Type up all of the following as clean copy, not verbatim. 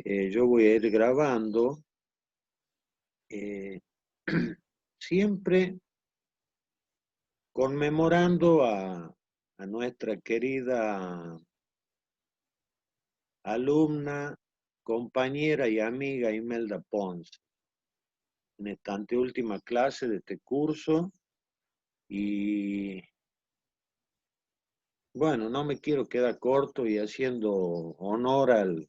yo voy a ir grabando eh, siempre conmemorando a nuestra querida alumna, compañera y amiga Imelda Pons en esta anteúltima clase de este curso. Y bueno, no me quiero quedar corto y haciendo honor al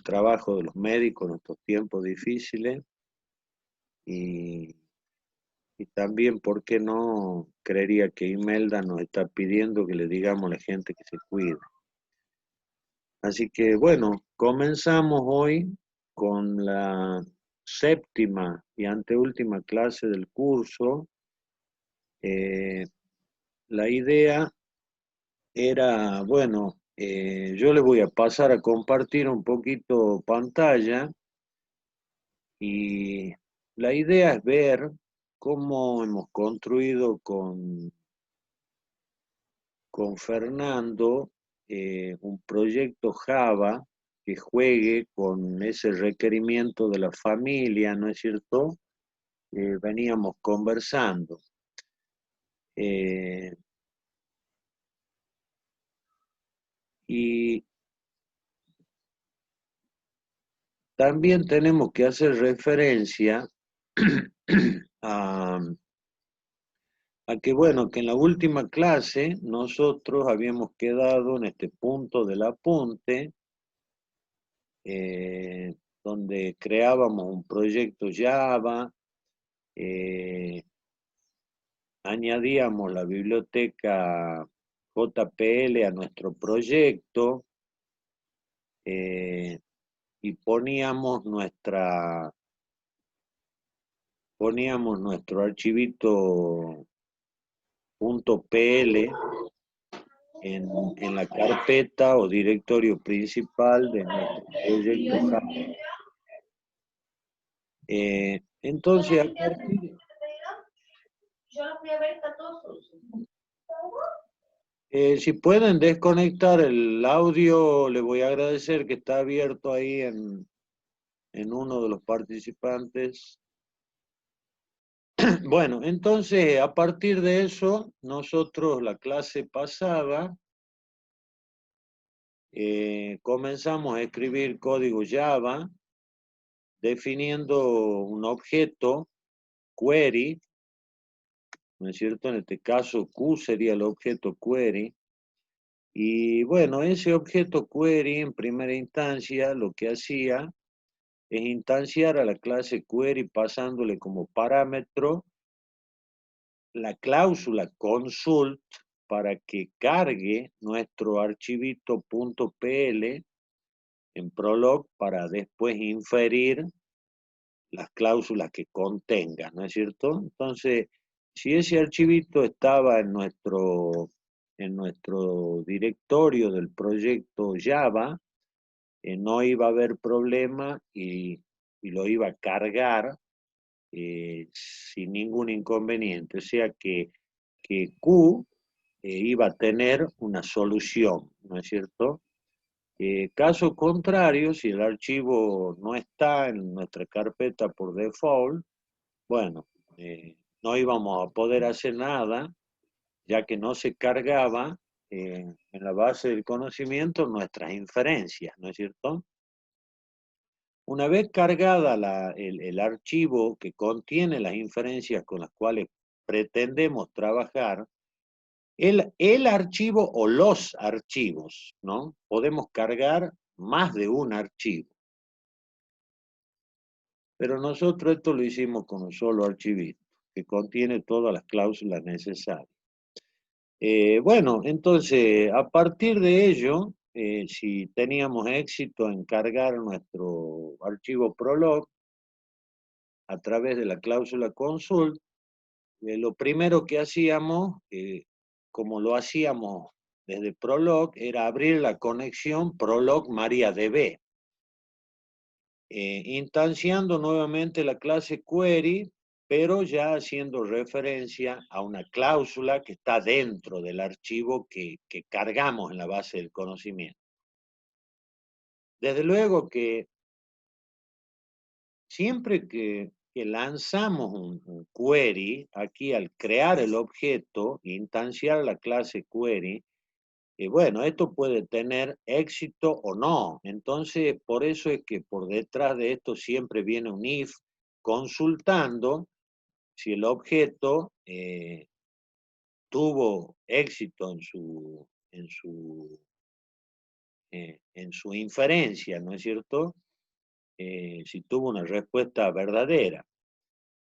trabajo de los médicos en estos tiempos difíciles y, y también, ¿por qué no? Creería que Imelda nos está pidiendo que le digamos a la gente que se cuide. Así que bueno, comenzamos hoy con la séptima y anteúltima clase del curso. Eh, la idea era, bueno, yo les voy a pasar a compartir un poquito pantalla y la idea es ver cómo hemos construido con Fernando un proyecto Java que juegue con ese requerimiento de la familia, ¿no es cierto? Veníamos conversando. Eh, y también tenemos que hacer referencia a, a que, bueno, que en la última clase nosotros habíamos quedado en este punto del apunte, eh, donde creábamos un proyecto Java, eh, añadíamos la biblioteca JPL a nuestro proyecto eh, y poníamos nuestro archivito .pl en la carpeta o directorio principal de nuestro proyecto Java. Entonces, a partir, si pueden desconectar el audio, les voy a agradecer que está abierto ahí en uno de los participantes. Bueno, entonces, a partir de eso, nosotros la clase pasada comenzamos a escribir código Java, definiendo un objeto, query, ¿no es cierto? En este caso, Q sería el objeto query. Y bueno, ese objeto query en primera instancia lo que hacía es instanciar a la clase query pasándole como parámetro la cláusula consult para que cargue nuestro archivito .pl en Prolog para después inferir las cláusulas que contenga, ¿no es cierto? Entonces, si ese archivito estaba en nuestro directorio del proyecto Java, no iba a haber problema y lo iba a cargar sin ningún inconveniente. O sea que Q iba a tener una solución, ¿no es cierto? Caso contrario, si el archivo no está en nuestra carpeta por default, bueno, no íbamos a poder hacer nada, ya que no se cargaba en la base del conocimiento nuestras inferencias, ¿no es cierto? Una vez cargada el archivo que contiene las inferencias con las cuales pretendemos trabajar, el archivo o los archivos, ¿no? Podemos cargar más de un archivo. Pero nosotros esto lo hicimos con un solo archivito, que contiene todas las cláusulas necesarias. Bueno, entonces, a partir de ello, si teníamos éxito en cargar nuestro archivo Prolog a través de la cláusula consult, lo primero que hacíamos, como lo hacíamos desde Prolog, era abrir la conexión Prolog MariaDB, instanciando nuevamente la clase query, pero ya haciendo referencia a una cláusula que está dentro del archivo que cargamos en la base del conocimiento. Desde luego que siempre que lanzamos un query, aquí al crear el objeto, instanciar la clase query, bueno, esto puede tener éxito o no. Entonces, por eso es que por detrás de esto siempre viene un if consultando si el objeto tuvo éxito en su inferencia, ¿no es cierto? Si tuvo una respuesta verdadera.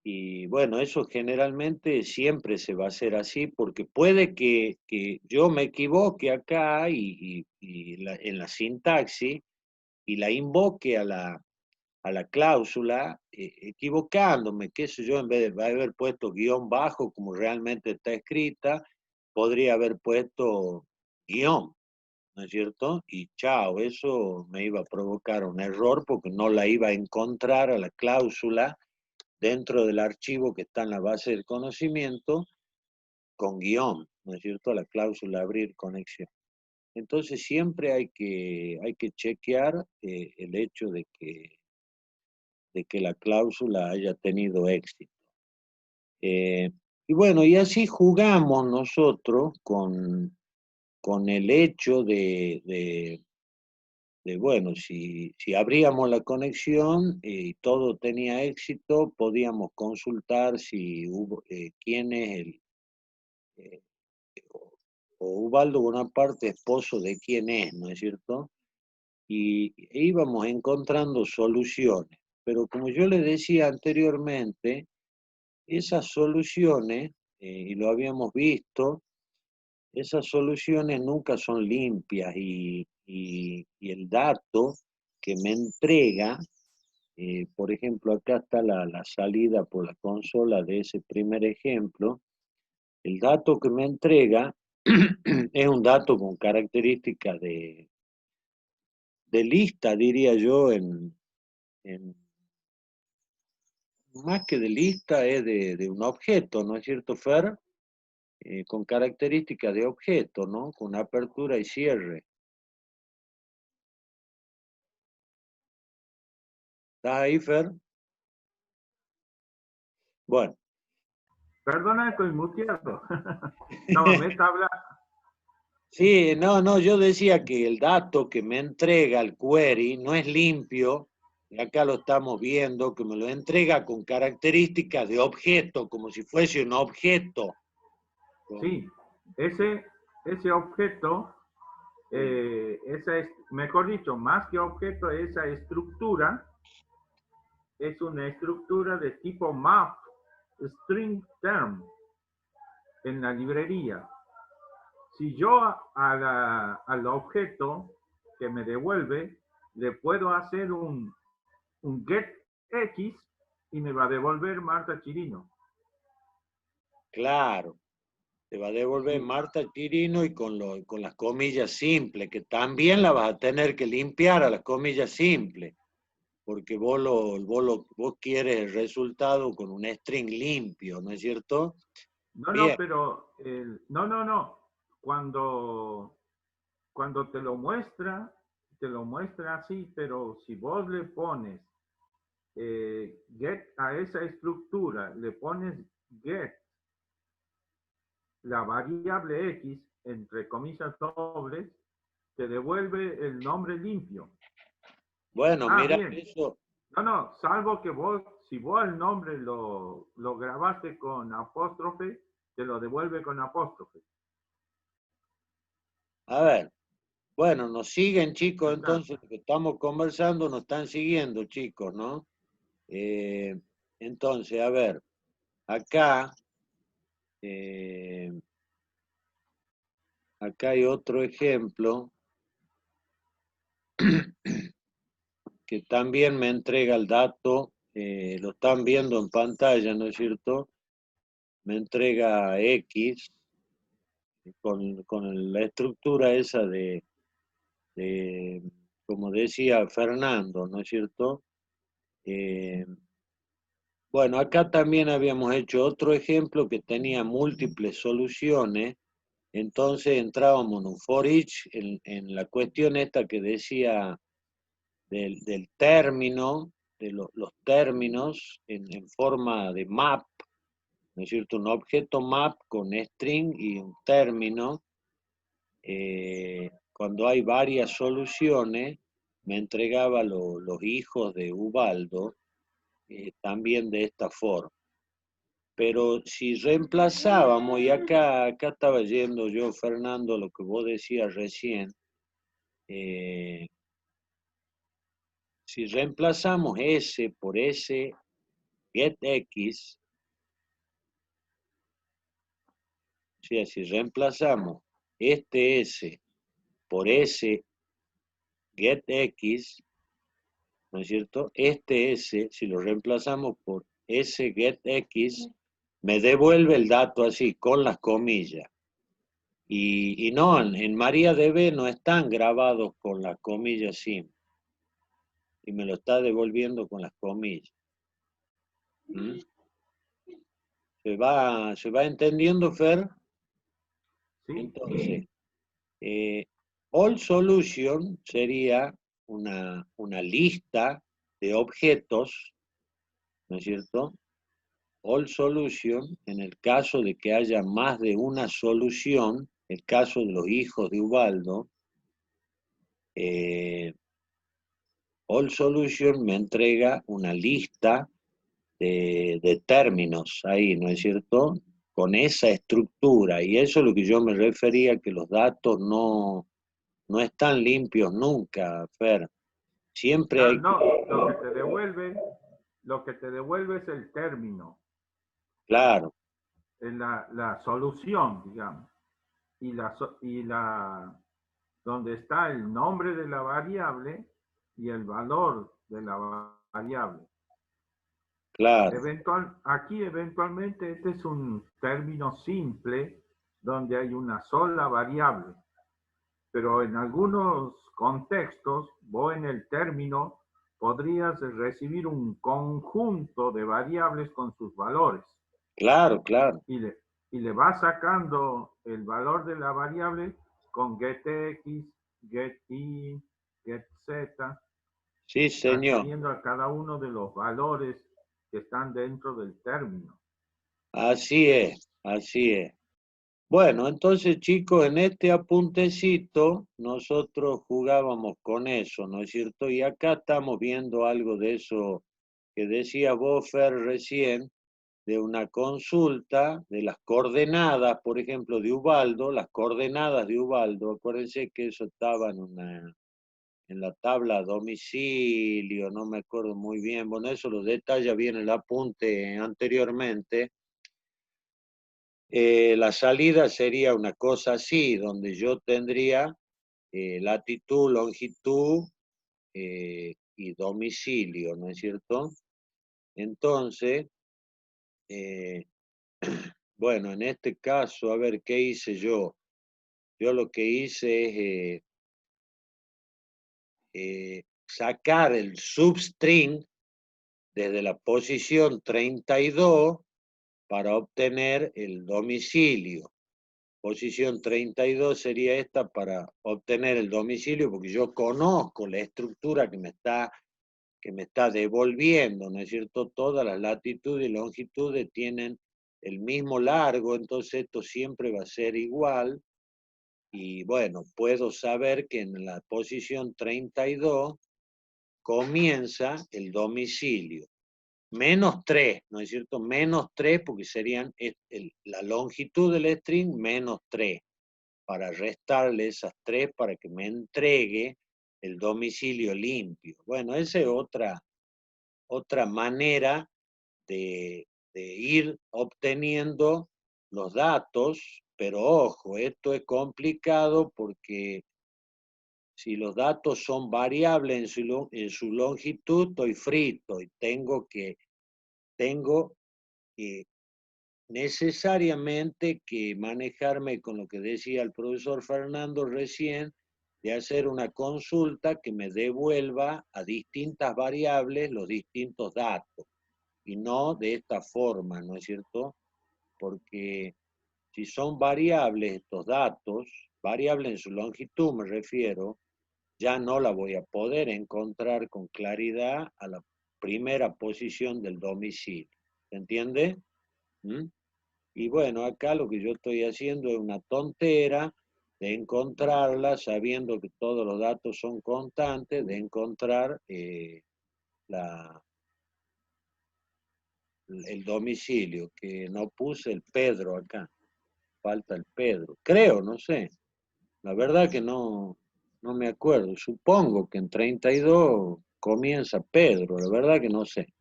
Y bueno, eso generalmente siempre se va a hacer así, porque puede que yo me equivoque acá en la sintaxis y la invoque a la cláusula, equivocándome, qué sé yo, en vez de haber puesto guión bajo como realmente está escrita, podría haber puesto guión, ¿no es cierto? Y chao, eso me iba a provocar un error porque no la iba a encontrar a la cláusula dentro del archivo que está en la base del conocimiento con guión, ¿no es cierto? La cláusula abrir conexión. Entonces siempre hay que chequear el hecho de que la cláusula haya tenido éxito. Y bueno, y así jugamos nosotros con el hecho bueno, si abríamos la conexión y todo tenía éxito, podíamos consultar si hubo, quién es eh, o Ubaldo Bonaparte, esposo de quién es, ¿no es cierto? Y íbamos encontrando soluciones. Pero como yo le decía anteriormente, esas soluciones, y lo habíamos visto, esas soluciones nunca son limpias y el dato que me entrega, por ejemplo, acá está la salida por la consola de ese primer ejemplo, el dato que me entrega es un dato con características de lista, diría yo, más que de lista, es de un objeto, ¿no es cierto, Fer? Con características de objeto, ¿no? Con apertura y cierre. ¿Estás ahí, Fer? Bueno. Perdona, estoy muteado. No, me está hablando. Sí, no, yo decía que el dato que me entrega el query no es limpio, y acá lo estamos viendo, que me lo entrega con características de objeto, como si fuese un objeto. Sí, ese objeto, mejor dicho, más que objeto, esa estructura es una estructura de tipo map, string term, en la librería. Si yo al objeto que me devuelve le puedo hacer un get X y me va a devolver Marta Chirino. Claro, te va a devolver Sí. Marta Chirino y con las comillas simples, que también la vas a tener que limpiar a las comillas simples, porque vos quieres el resultado con un string limpio, ¿no es cierto? No, Bien, pero no. Cuando, cuando te lo muestra así, pero si vos le pones get a esa estructura, le pones get la variable x entre comillas dobles, te devuelve el nombre limpio. bueno, Ah, mira, bien. eso, No, salvo que vos, si vos el nombre lo grabaste con apóstrofe, te lo devuelve con apóstrofe. a ver, bueno, nos siguen chicos, entonces, Exacto. lo que estamos conversando, nos están siguiendo chicos, ¿no? Eh, entonces, a ver, acá, eh, acá hay otro ejemplo que también me entrega el dato, lo están viendo en pantalla, ¿no es cierto? Me entrega X con la estructura esa de, como decía Fernando, ¿no es cierto? Eh, bueno, acá también habíamos hecho otro ejemplo que tenía múltiples soluciones, entonces entrábamos en un for each, en la cuestión esta que decía del término, de los términos en forma de map, ¿no es cierto? Un objeto map con string y un término. Cuando hay varias soluciones, me entregaba los hijos de Ubaldo también de esta forma. Pero si reemplazábamos, y acá estaba yendo yo, Fernando, lo que vos decías recién, si reemplazamos S por S get X, o sea, si reemplazamos este S por S get X, ¿no es cierto? Este S, si lo reemplazamos por S get X, me devuelve el dato así, con las comillas. Y no, en MariaDB no están grabados con las comillas simples. Y me lo está devolviendo con las comillas. ¿Mm? ¿Se va entendiendo, Fer? Sí. Entonces, all solution sería una lista de objetos, ¿no es cierto? All solution, en el caso de que haya más de una solución, el caso de los hijos de Ubaldo, all solution me entrega una lista de términos ahí, ¿no es cierto? Con esa estructura, y eso es lo que yo me refería, que los datos no están limpios nunca, Fer. Siempre Ah, hay que... no, lo que te devuelve es el término, Claro, es la solución, digamos, donde está el nombre de la variable y el valor de la variable. claro, Aquí eventualmente este es un término simple donde hay una sola variable, pero en algunos contextos, vos en el término podrías recibir un conjunto de variables con sus valores claro, claro. y le vas sacando el valor de la variable con getX, getY, getZ, Sí, señor. accediendo a cada uno de los valores que están dentro del término. Así es, así es. Bueno, entonces chicos, en este apuntecito nosotros jugábamos con eso, ¿no es cierto? Y acá estamos viendo algo de eso que decía vos, Fer, recién, de una consulta de las coordenadas, por ejemplo, de Ubaldo, las coordenadas de Ubaldo, acuérdense que eso estaba en la tabla domicilio, no me acuerdo muy bien, bueno, eso lo detalla bien el apunte anteriormente. La salida sería una cosa así, donde yo tendría latitud, longitud y domicilio, ¿no es cierto? Entonces, eh, bueno, en este caso, a ver, ¿qué hice yo? Yo lo que hice es sacar el substring desde la posición 32 para obtener el domicilio. Posición 32 sería esta para obtener el domicilio, porque yo conozco la estructura que me está devolviendo, ¿no es cierto? Todas las latitudes y longitudes tienen el mismo largo, entonces esto siempre va a ser igual. Y bueno, puedo saber que en la posición 32 comienza el domicilio. Menos 3, ¿no es cierto? Menos 3 porque serían la longitud del string menos 3, para restarle esas 3 para que me entregue el domicilio limpio. Bueno, esa es otra manera de ir obteniendo los datos, pero ojo, esto es complicado porque si los datos son variables en su longitud, estoy frito y tengo necesariamente que manejarme con lo que decía el profesor Fernando recién, de hacer una consulta que me devuelva a distintas variables los distintos datos, y no de esta forma, ¿no es cierto? Porque si son variables estos datos, variables en su longitud me refiero, ya no la voy a poder encontrar con claridad a la primera posición del domicilio. ¿Se entiende? ¿Mm? Y bueno, acá lo que yo estoy haciendo es una tontera de encontrarla, sabiendo que todos los datos son constantes, de encontrar la, el domicilio, que no puse el Pedro acá, falta el Pedro, creo, no sé, la verdad que no me acuerdo, supongo que en 32 comienza Pedro, la verdad que no sé,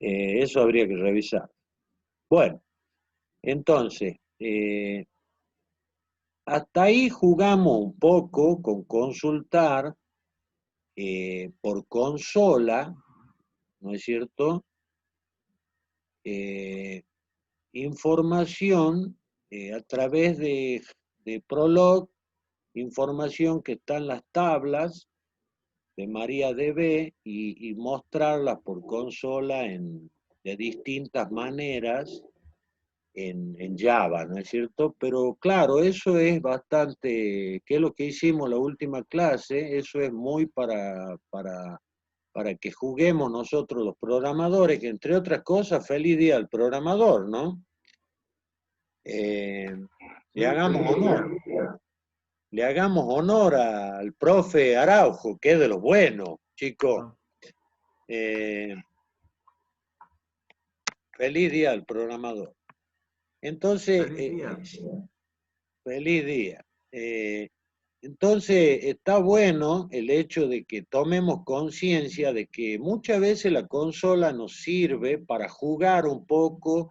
eso habría que revisar. Bueno, entonces, hasta ahí jugamos un poco con consultar por consola, ¿no es cierto? Eh, información a través de Prolog, información que está en las tablas de MariaDB y mostrarlas por consola de distintas maneras en Java, ¿no es cierto? Pero claro, eso es bastante, que es lo que hicimos la última clase, eso es muy para que juguemos nosotros los programadores, que entre otras cosas, feliz día al programador, ¿no? Eh, le Sí, hagamos feliz honor, día. le hagamos honor al profe Araujo, que es de los buenos, chicos. Ah, Eh, feliz día al programador. Entonces, feliz día. feliz día. Eh, entonces, está bueno el hecho de que tomemos conciencia de que muchas veces la consola nos sirve para jugar un poco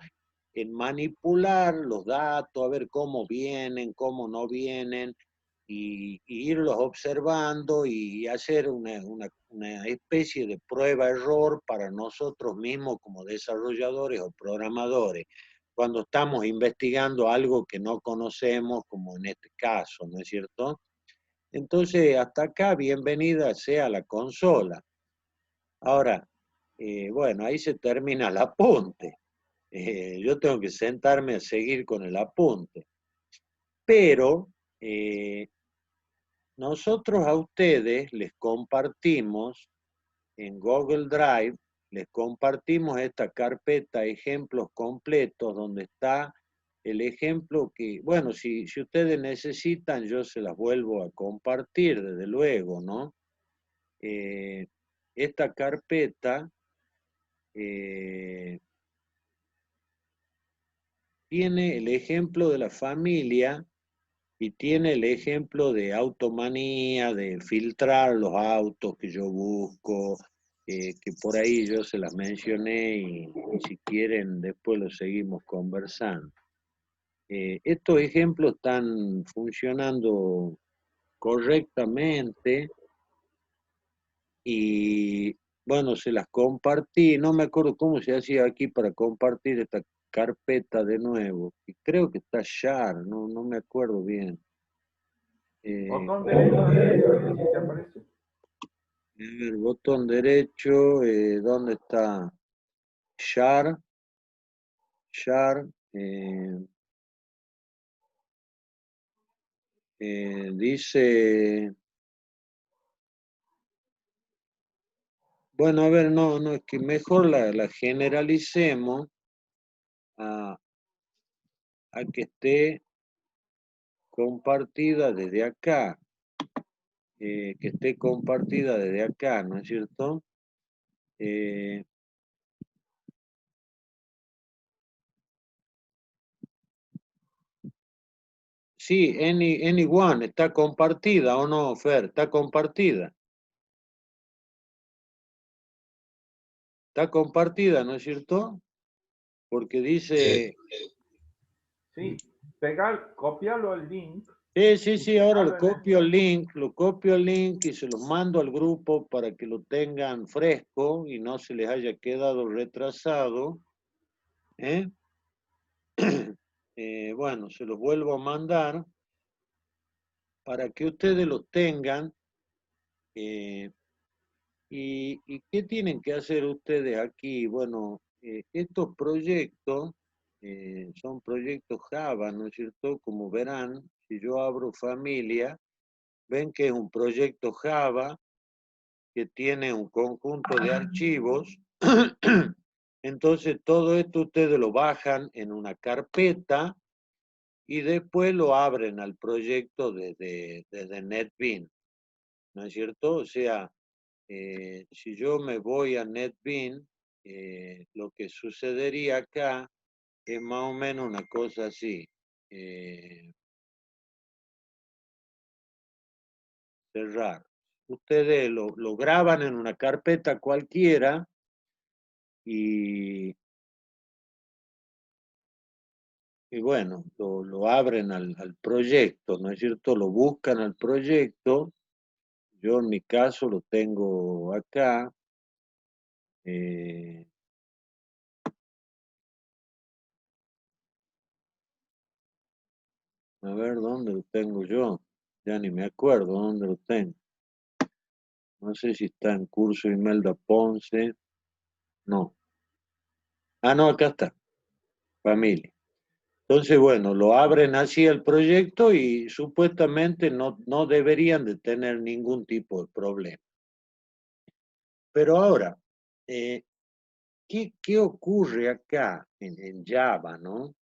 en manipular los datos, a ver cómo vienen, cómo no vienen, y irlos observando y hacer una especie de prueba-error para nosotros mismos como desarrolladores o programadores, cuando estamos investigando algo que no conocemos, como en este caso, ¿no es cierto? Entonces, hasta acá, bienvenida sea la consola. Ahora, bueno, ahí se termina el apunte. Yo tengo que sentarme a seguir con el apunte. Pero nosotros a ustedes les compartimos en Google Drive, les compartimos esta carpeta ejemplos completos donde está el ejemplo que, bueno, si ustedes necesitan, yo se las vuelvo a compartir, desde luego, ¿no? Eh, esta carpeta eh, tiene el ejemplo de la familia y tiene el ejemplo de automanía, de filtrar los autos que yo busco, que por ahí yo se las mencioné y si quieren después lo seguimos conversando. Estos ejemplos están funcionando correctamente y bueno, se las compartí, no me acuerdo cómo se hacía aquí para compartir esta carpeta de nuevo, y creo que está Share, no me acuerdo bien. Botón derecho arriba, y así te aparece. El botón derecho, ¿dónde está? Share, Share, dice, bueno, a ver, no, es que mejor la generalicemos a, a que esté compartida desde acá, que esté compartida desde acá, ¿no es cierto? Eh, sí, anyone, está compartida o no, Fer, está compartida. Está compartida, ¿no es cierto? Porque dice, Sí, pegar, copiarlo al link y sí, ahora pegarlo en el chat. lo copio el link y se los mando al grupo para que lo tengan fresco y no se les haya quedado retrasado. ¿Eh? Bueno, se los vuelvo a mandar para que ustedes los tengan. eh, y qué tienen que hacer ustedes aquí? Bueno, estos proyectos son proyectos Java, ¿no es cierto? Como verán, si yo abro familia, ven que es un proyecto Java que tiene un conjunto de archivos. Entonces todo esto ustedes lo bajan en una carpeta y después lo abren al proyecto desde NetBeans, ¿no es cierto? O sea, si yo me voy a NetBeans, lo que sucedería acá es más o menos una cosa así. Cerrar. Ustedes lo graban en una carpeta cualquiera y bueno, lo abren al proyecto, ¿no es cierto? Lo buscan al proyecto. Yo en mi caso lo tengo acá. eh, a ver, ¿dónde lo tengo yo? Ya ni me acuerdo dónde lo tengo. No sé si está en curso Imelda Ponce. No. Ah, no, acá está. Familia. Entonces, bueno, lo abren así el proyecto y supuestamente no deberían de tener ningún tipo de problema. Pero ahora, ¿qué ocurre acá en Java, no?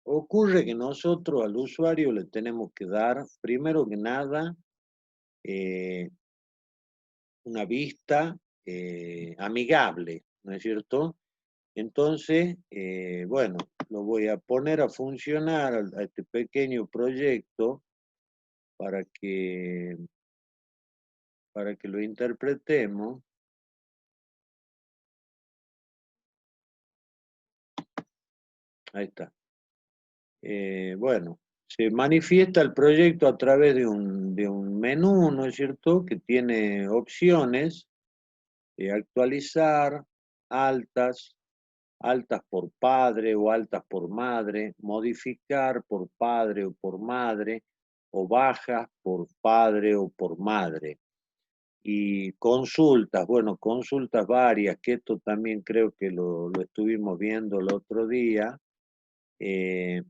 Ocurre que nosotros al usuario le tenemos que dar, primero que nada, eh, una vista amigable, ¿no es cierto? Entonces, bueno, lo voy a poner a funcionar a este pequeño proyecto para para que lo interpretemos. Ahí está. Bueno, se manifiesta el proyecto a través de un menú, ¿no es cierto?, que tiene opciones, actualizar, altas, altas por padre o altas por madre, modificar por padre o por madre, o bajas por padre o por madre. Y consultas, bueno, consultas varias, que esto también creo que lo estuvimos viendo el otro día. Eh,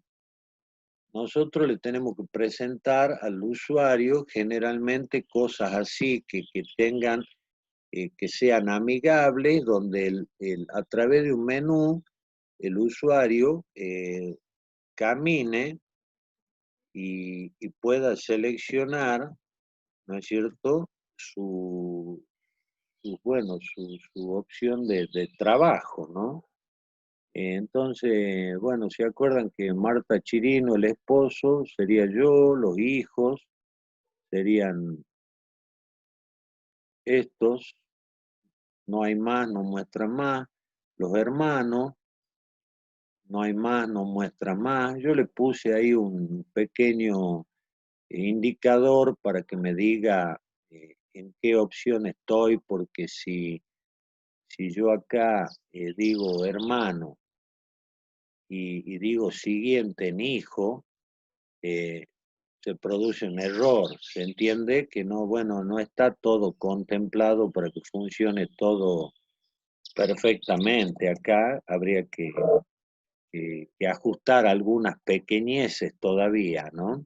Nosotros le tenemos que presentar al usuario generalmente cosas así que tengan, que sean amigables, donde a través de un menú el usuario camine y pueda seleccionar, ¿no es cierto?, bueno, su opción de trabajo, ¿no? Entonces, bueno, se acuerdan que Marta Chirino, el esposo, sería yo, los hijos serían estos, no hay más, no muestra más, los hermanos, no hay más, no muestra más. Yo le puse ahí un pequeño indicador para que me diga en qué opción estoy, porque si yo acá digo hermano y digo siguiente en hijo, eh, se produce un error. Se entiende que no, bueno, no está todo contemplado para que funcione todo perfectamente. Acá habría que ajustar algunas pequeñeces todavía, ¿no?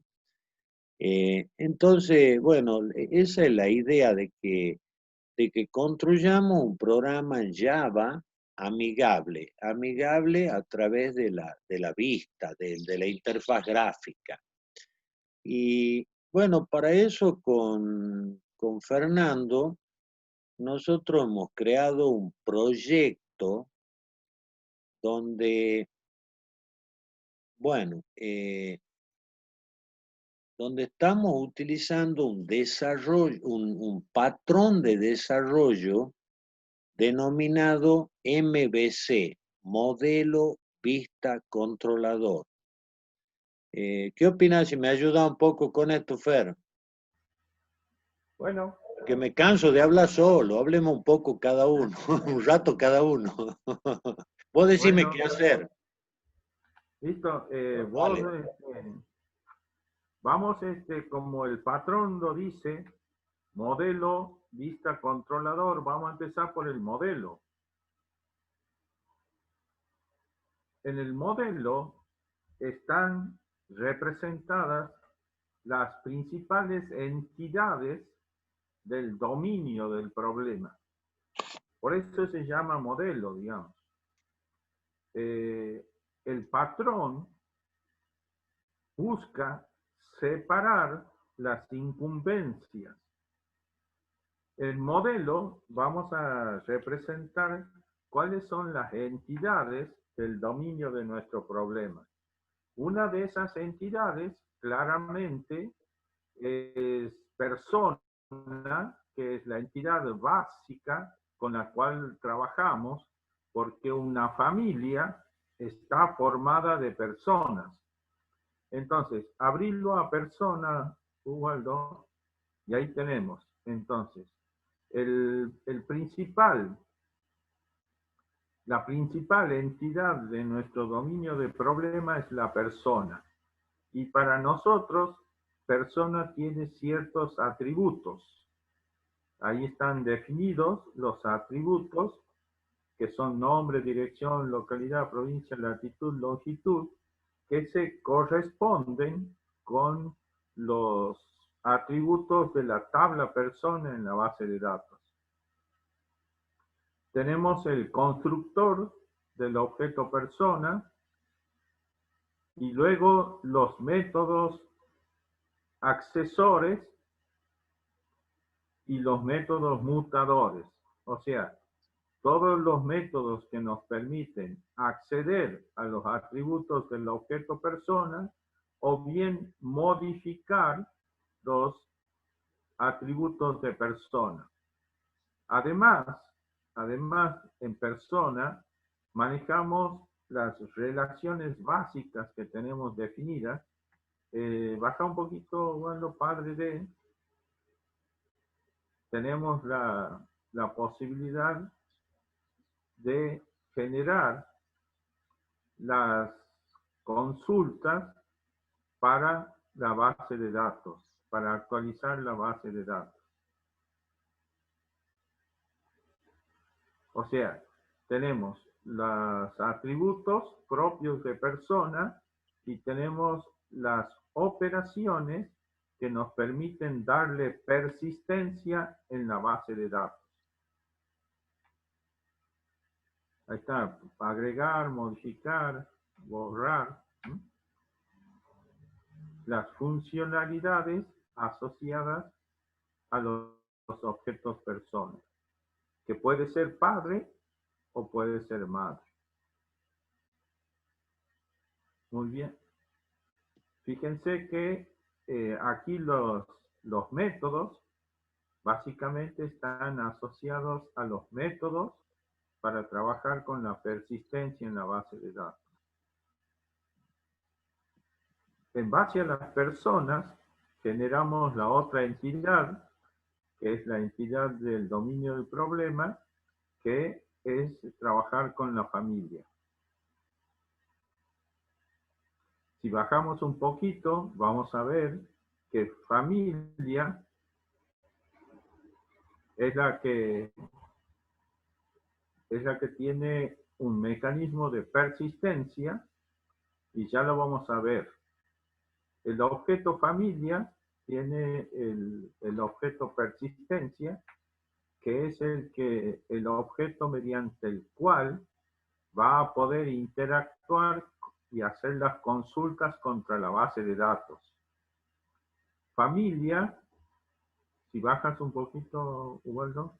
Entonces, bueno, esa es la idea de que construyamos un programa en Java amigable, amigable a través de la vista, de la interfaz gráfica. Y bueno, para eso con Fernando, nosotros hemos creado un proyecto donde, bueno, donde estamos utilizando un desarrollo, un patrón de desarrollo denominado MVC, Modelo Vista Controlador. ¿Qué opinas si me ayuda un poco con esto, Fer? Bueno, Que me canso de hablar solo, hablemos un poco cada uno, un rato cada uno. Vos decime bueno, qué hacer. listo. Vos, Dale. vamos, como el patrón lo dice, modelo, vista, controlador. Vamos a empezar por el modelo. En el modelo están representadas las principales entidades del dominio del problema. Por eso se llama modelo, digamos. El patrón busca separar las incumbencias. El modelo vamos a representar cuáles son las entidades del dominio de nuestro problema. Una de esas entidades claramente es persona, que es la entidad básica con la cual trabajamos, porque una familia está formada de personas. Entonces, abrirlo a persona, Ubaldo, y ahí tenemos. Entonces, la principal entidad de nuestro dominio de problema es la persona. Y para nosotros, persona tiene ciertos atributos. Ahí están definidos los atributos, que son nombre, dirección, localidad, provincia, latitud, longitud, que se corresponden con los atributos de la tabla persona en la base de datos. Tenemos el constructor del objeto persona y luego los métodos accesores y los métodos mutadores. O sea, todos los métodos que nos permiten acceder a los atributos del objeto persona o bien modificar los atributos de persona. Además, en persona manejamos las relaciones básicas que tenemos definidas. Baja un poquito, bueno, padre de... Tenemos la posibilidad de generar las consultas para la base de datos, para actualizar la base de datos. O sea, tenemos los atributos propios de persona y tenemos las operaciones que nos permiten darle persistencia en la base de datos. Ahí está, agregar, modificar, borrar. Las funcionalidades asociadas a los objetos personas, que puede ser padre o puede ser madre. Muy bien. Fíjense que aquí los métodos básicamente están asociados a los métodos para trabajar con la persistencia en la base de datos. En base a las personas, generamos la otra entidad, que es la entidad del dominio del problema, que es trabajar con la familia. Si bajamos un poquito, vamos a ver que familia es la que tiene un mecanismo de persistencia, y ya lo vamos a ver. El objeto familia tiene el objeto persistencia, que es el objeto mediante el cual va a poder interactuar y hacer las consultas contra la base de datos. Familia, si bajas un poquito, Ubaldo,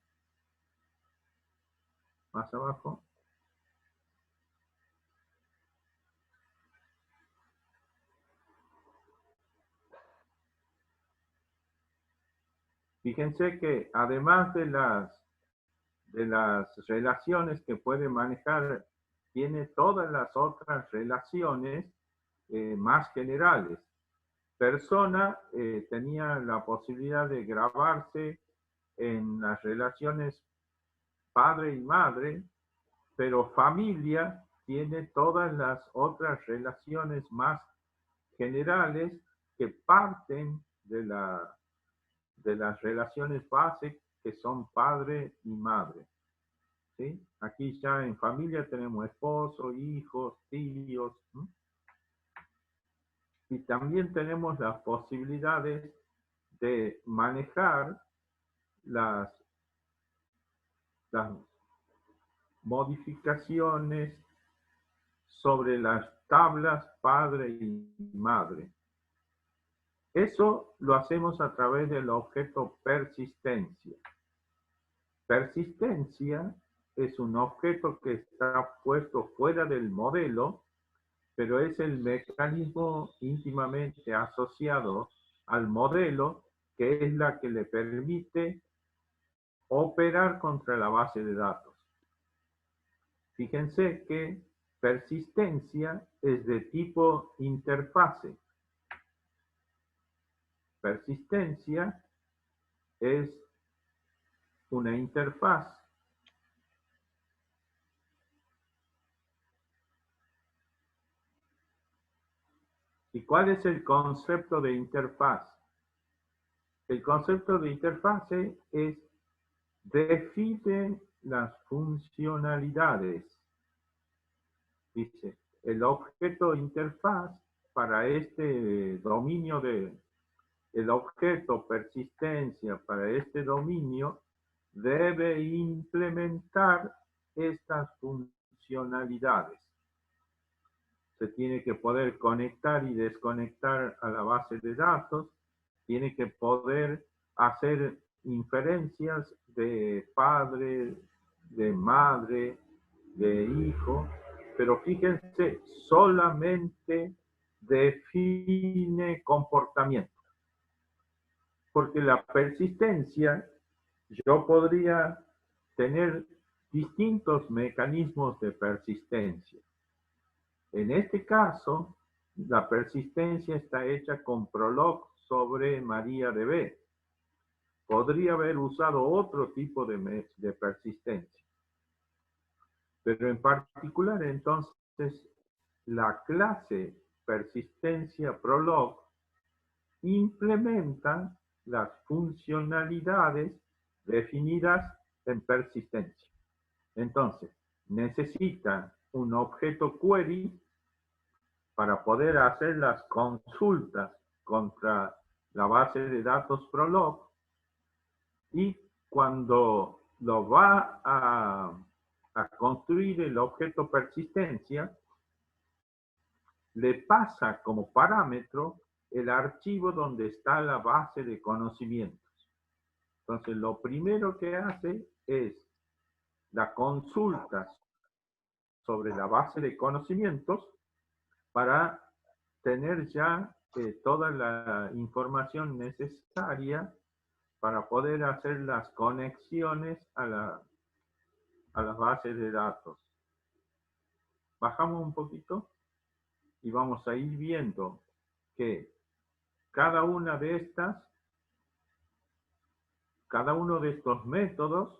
más abajo. Fíjense que además de las relaciones que puede manejar, tiene todas las otras relaciones más generales. Persona tenía la posibilidad de grabarse en las relaciones padre y madre, pero familia tiene todas las otras relaciones más generales que parten de las relaciones básicas, que son padre y madre. ¿Sí? Aquí ya en familia tenemos esposo, hijos, tíos. Y también tenemos las posibilidades de manejar las modificaciones sobre las tablas padre y madre. Eso lo hacemos a través del objeto persistencia. Persistencia es un objeto que está puesto fuera del modelo, pero es el mecanismo íntimamente asociado al modelo, que es la que le permite operar contra la base de datos. Fíjense que persistencia es de tipo interfase. Persistencia es una interfaz. ¿Y cuál es el concepto de interfaz? El concepto de interfase es define las funcionalidades. Dice, el objeto interfaz para este dominio el objeto persistencia para este dominio debe implementar estas funcionalidades. Se tiene que poder conectar y desconectar a la base de datos, tiene que poder hacer inferencias de padre, de madre, de hijo, pero fíjense, solamente define comportamiento. Porque la persistencia, yo podría tener distintos mecanismos de persistencia. En este caso, la persistencia está hecha con Prolog sobre MariaDB. Podría haber usado otro tipo de persistencia. Pero en particular, entonces, la clase persistencia Prolog implementa las funcionalidades definidas en persistencia. Entonces, necesita un objeto query para poder hacer las consultas contra la base de datos Prolog, y cuando lo va a construir el objeto persistencia, le pasa como parámetro el archivo donde está la base de conocimientos. Entonces, lo primero que hace es la consulta sobre la base de conocimientos para tener ya toda la información necesaria para poder hacer las conexiones a las bases de datos. Bajamos un poquito y vamos a ir viendo que cada uno de estos métodos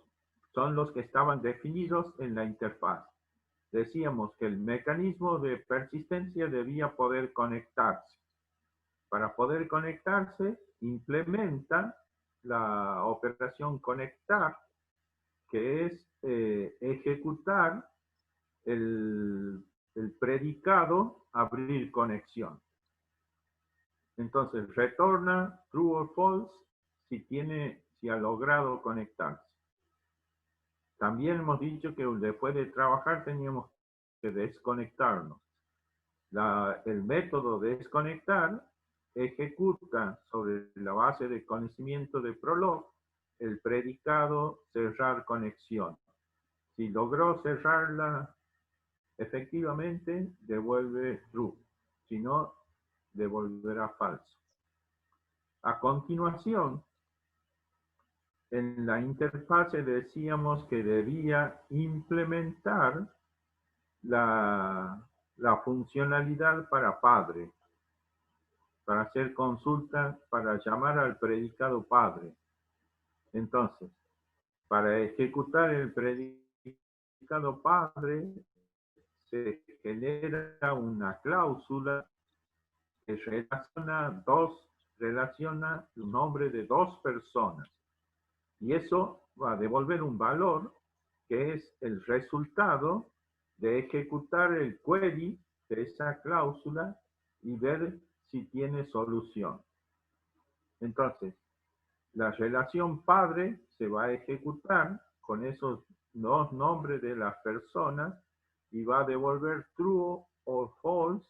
son los que estaban definidos en la interfaz. Decíamos que el mecanismo de persistencia debía poder conectarse. Para poder conectarse, implementa la operación conectar, que es ejecutar el predicado abrir conexión. Entonces, retorna true o false si ha logrado conectarse. También hemos dicho que después de trabajar teníamos que desconectarnos. El método desconectar ejecuta sobre la base de conocimiento de Prolog el predicado cerrar conexión. Si logró cerrarla efectivamente, devuelve true. Si no, devolverá falso. A continuación, en la interfase decíamos que debía implementar la funcionalidad para padre, para hacer consulta, para llamar al predicado padre. Entonces, para ejecutar el predicado padre, se genera una cláusula que relaciona el nombre de dos personas. Y eso va a devolver un valor que es el resultado de ejecutar el query de esa cláusula y ver si tiene solución. Entonces, la relación padre se va a ejecutar con esos dos nombres de las personas y va a devolver true o false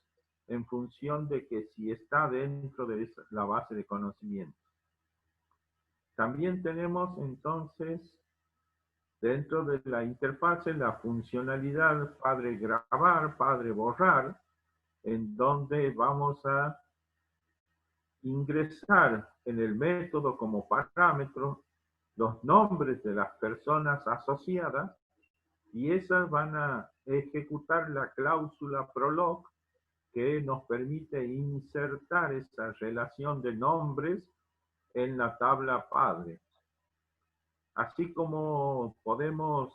en función de que si está dentro de la base de conocimiento. También tenemos entonces dentro de la interfase la funcionalidad padre grabar, padre borrar, en donde vamos a ingresar en el método como parámetro los nombres de las personas asociadas y esas van a ejecutar la cláusula prolog que nos permite insertar esa relación de nombres en la tabla padre. Así como podemos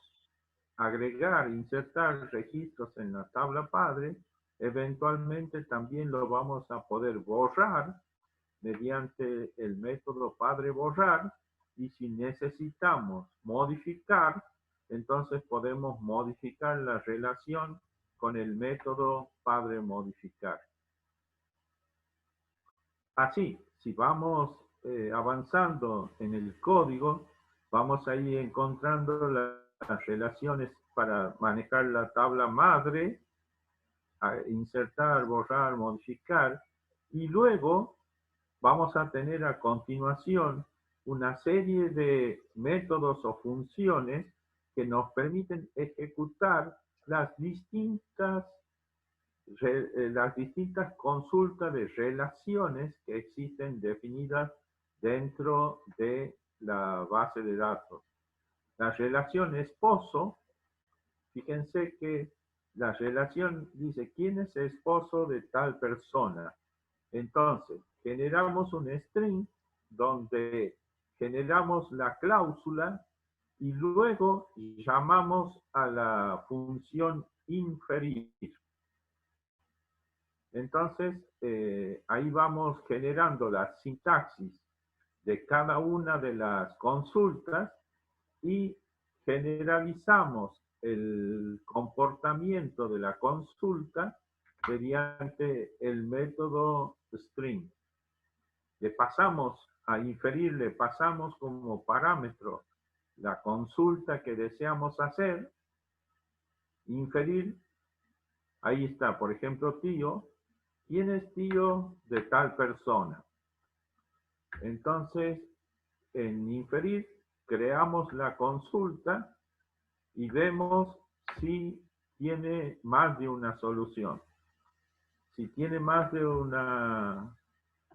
agregar, insertar registros en la tabla padre, eventualmente también lo vamos a poder borrar mediante el método padre borrar, y si necesitamos modificar, entonces podemos modificar la relación con el método padre modificar. Así, si vamos avanzando en el código, vamos a ir encontrando las relaciones para manejar la tabla madre, insertar, borrar, modificar, y luego vamos a tener a continuación una serie de métodos o funciones que nos permiten ejecutar las distintas consultas de relaciones que existen definidas dentro de la base de datos. La relación esposo, fíjense que la relación dice quién es esposo de tal persona. Entonces, generamos un string donde generamos la cláusula y luego llamamos a la función inferir. Entonces, ahí vamos generando la sintaxis de cada una de las consultas y generalizamos el comportamiento de la consulta mediante el método string. Le pasamos a inferir, le pasamos como parámetro la consulta que deseamos hacer, inferir, ahí está, por ejemplo, tío. ¿Quién es tío de tal persona? Entonces, en inferir, creamos la consulta y vemos si tiene más de una solución. Si tiene más de una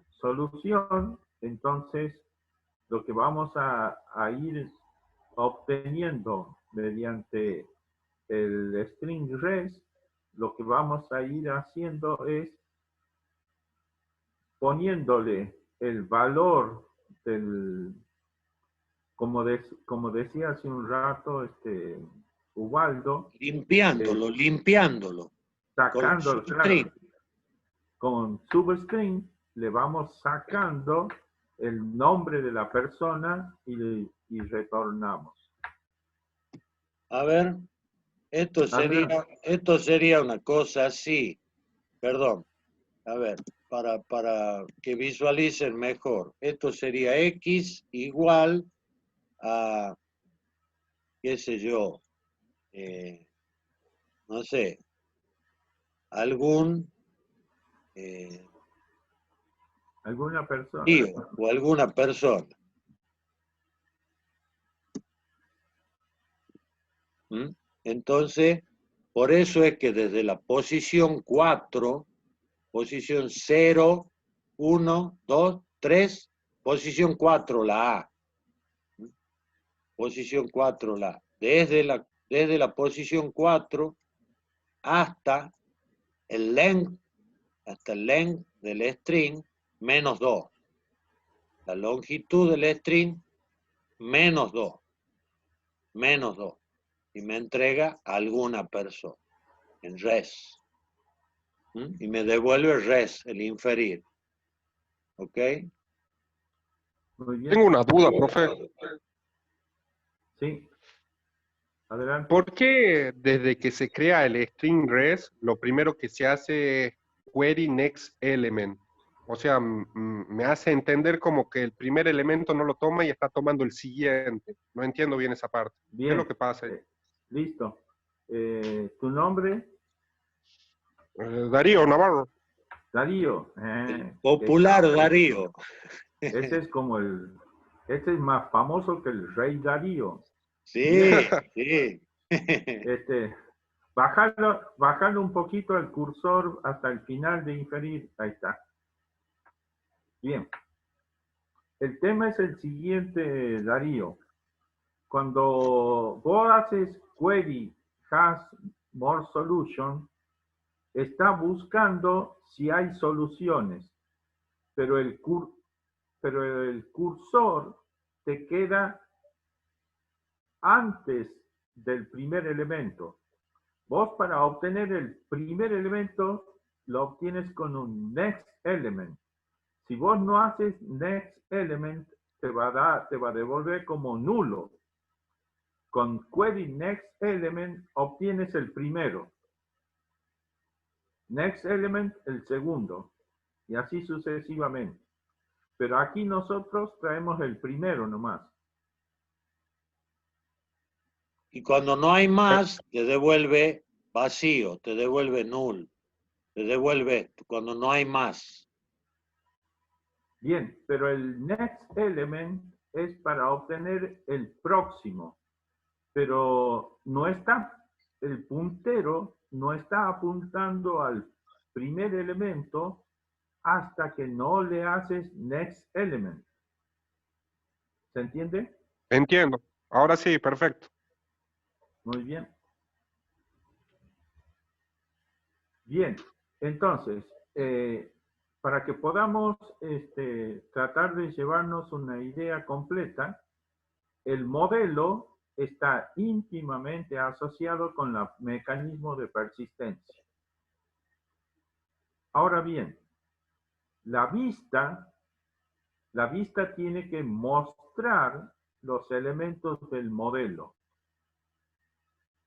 solución, entonces lo que vamos a ir obteniendo mediante el string res, lo que vamos a ir haciendo es poniéndole el valor del, como decía hace un rato Ubaldo, limpiándolo. Sacando, claro, con substring le vamos sacando el nombre de la persona y retornamos. A ver, esto sería una cosa así. Perdón. A ver, para que visualicen mejor. Esto sería X igual a, qué sé yo, no sé, alguna persona. Tío, o alguna persona. Entonces, por eso es que desde la posición 4, posición 0, 1, 2, 3, posición 4, la A. Posición 4, la A. Desde la posición 4 hasta el length del string, menos 2. La longitud del string, menos 2. Menos 2. Y me entrega a alguna persona en res. Y me devuelve el res, el inferir. ¿Ok? Muy bien. Tengo una duda, profe. Sí. Adelante. ¿Por qué desde que se crea el string res, lo primero que se hace es query next element? O sea, me hace entender como que el primer elemento no lo toma y está tomando el siguiente. No entiendo bien esa parte. ¿Qué es Bien, lo que pasa ahí? listo. ¿Tu nombre? Darío Navarro. Darío. El Qué popular capo. Darío. Ese es como este es más famoso que el rey Darío. Sí, Bien, sí. bájalo un poquito el cursor hasta el final de inferir. Ahí está. Bien. El tema es el siguiente, Darío. Cuando vos haces query has more solution, está buscando si hay soluciones, pero pero el cursor te queda antes del primer elemento. Vos para obtener el primer elemento lo obtienes con un next element. Si vos no haces next element, te va a devolver como nulo. Con query next element obtienes el primero. Next element el segundo. Y así sucesivamente. Pero aquí nosotros traemos el primero nomás. Y cuando no hay más, te devuelve vacío, te devuelve null, te devuelve cuando no hay más. Bien, pero el next element es para obtener el próximo. Pero no está, el puntero no está apuntando al primer elemento hasta que no le haces next element. ¿Se entiende? Entiendo. Ahora sí, perfecto. Muy bien. Bien, entonces, para que podamos tratar de llevarnos una idea completa, el modelo está íntimamente asociado con el mecanismo de persistencia. Ahora bien, la vista tiene que mostrar los elementos del modelo.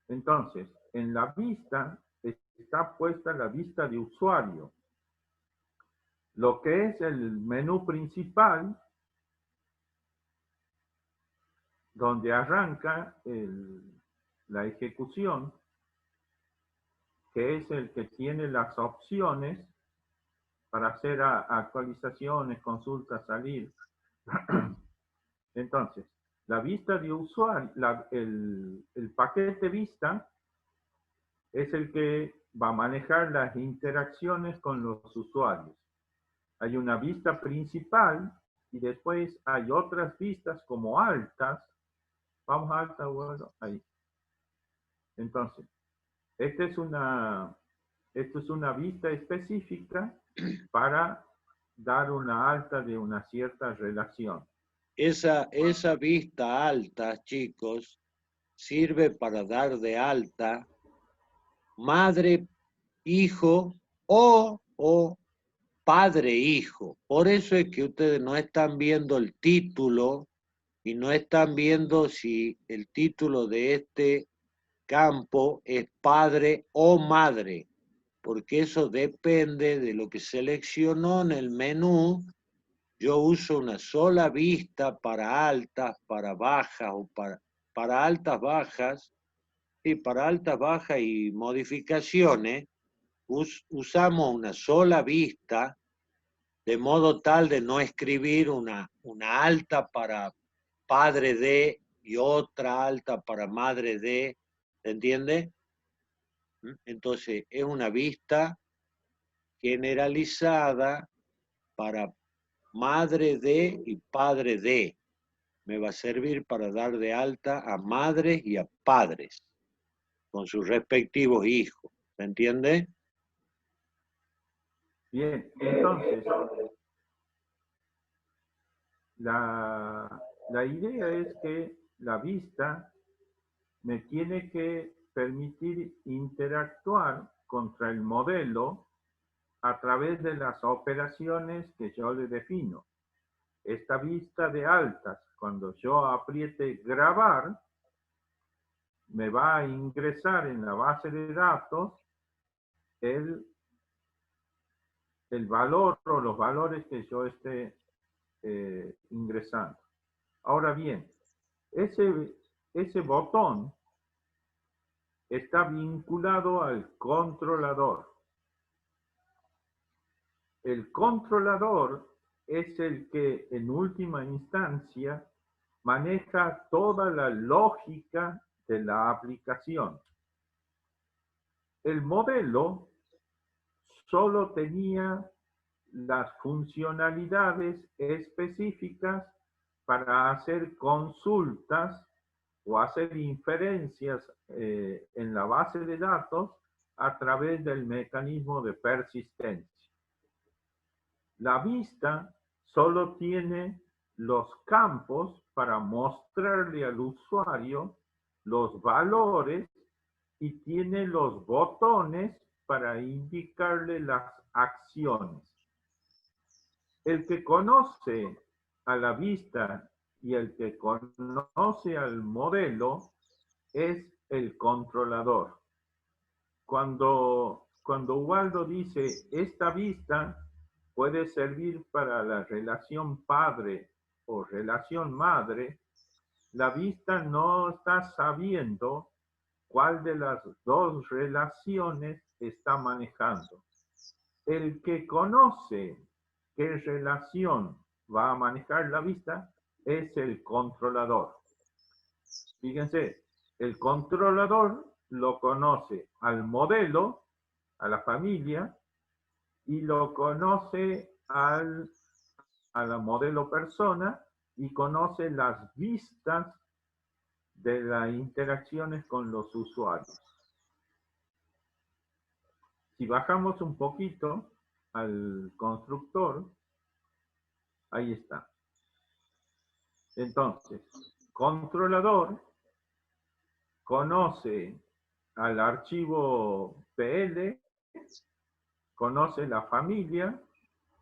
Entonces, en la vista está puesta la vista de usuario. Lo que es el menú principal, donde arranca la ejecución, que es el que tiene las opciones para hacer actualizaciones, consultas, salir. Entonces, la vista de usuario, el paquete vista es el que va a manejar las interacciones con los usuarios. Hay una vista principal y después hay otras vistas como altas. Vamos a alta, bueno, ahí. Entonces, esta es una vista específica para dar una alta de una cierta relación. Esa vista alta, chicos, sirve para dar de alta madre, hijo o padre, hijo. Por eso es que ustedes no están viendo el título y no están viendo si el título de este campo es padre o madre, porque eso depende de lo que seleccionó en el menú. Yo uso una sola vista para altas, para bajas o para altas, bajas, y para altas, bajas y modificaciones. Usamos una sola vista de modo tal de no escribir una alta para padre de y otra alta para madre de, ¿se entiende? Entonces es una vista generalizada para madre de y padre de. Me va a servir para dar de alta a madres y a padres con sus respectivos hijos, ¿se entiende? Bien, entonces, la idea es que la vista me tiene que permitir interactuar contra el modelo a través de las operaciones que yo le defino. Esta vista de altas, cuando yo apriete grabar, me va a ingresar en la base de datos el el valor o los valores que yo esté ingresando. Ahora bien, ese botón está vinculado al controlador. El controlador es el que en última instancia maneja toda la lógica de la aplicación. El modelo solo tenía las funcionalidades específicas para hacer consultas o hacer inferencias en la base de datos a través del mecanismo de persistencia. La vista solo tiene los campos para mostrarle al usuario los valores y tiene los botones para indicarle las acciones. El que conoce a la vista y el que conoce al modelo es el controlador. Cuando Ubaldo dice esta vista puede servir para la relación padre o relación madre, la vista no está sabiendo cuál de las dos relaciones está manejando. El que conoce qué relación va a manejar la vista es el controlador. Fíjense, el controlador lo conoce al modelo, a la familia, y lo conoce a la modelo persona y conoce las vistas de las interacciones con los usuarios. Si bajamos un poquito al constructor, ahí está. Entonces, controlador conoce al archivo PL, conoce la familia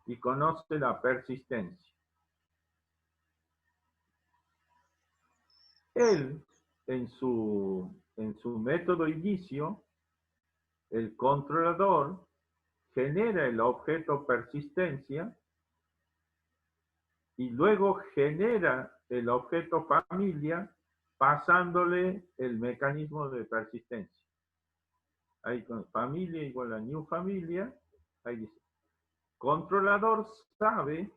y conoce la persistencia. Él, en su método inicio, el controlador genera el objeto persistencia y luego genera el objeto familia pasándole el mecanismo de persistencia. Ahí con familia igual a new familia, ahí dice. Controlador sabe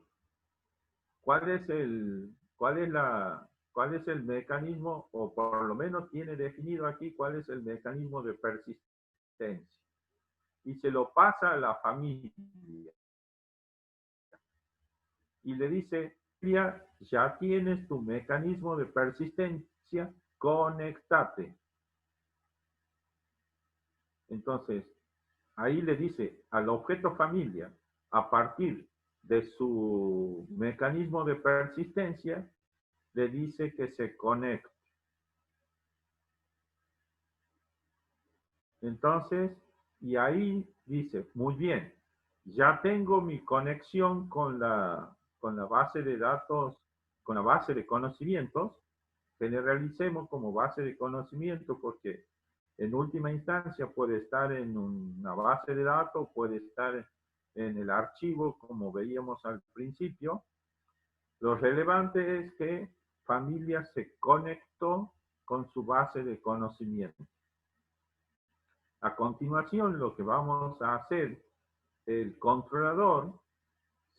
cuál es el mecanismo, o por lo menos tiene definido aquí cuál es el mecanismo de persistencia. Y se lo pasa a la familia. Y le dice, ya tienes tu mecanismo de persistencia, conéctate. Entonces, ahí le dice al objeto familia, a partir de su mecanismo de persistencia, le dice que se conecte. Entonces, y ahí dice, muy bien, ya tengo mi conexión con la base de datos, con la base de conocimientos, generalicemos como base de conocimiento porque en última instancia puede estar en una base de datos, puede estar en el archivo como veíamos al principio. Lo relevante es que familia se conectó con su base de conocimiento. A continuación, lo que vamos a hacer, el controlador,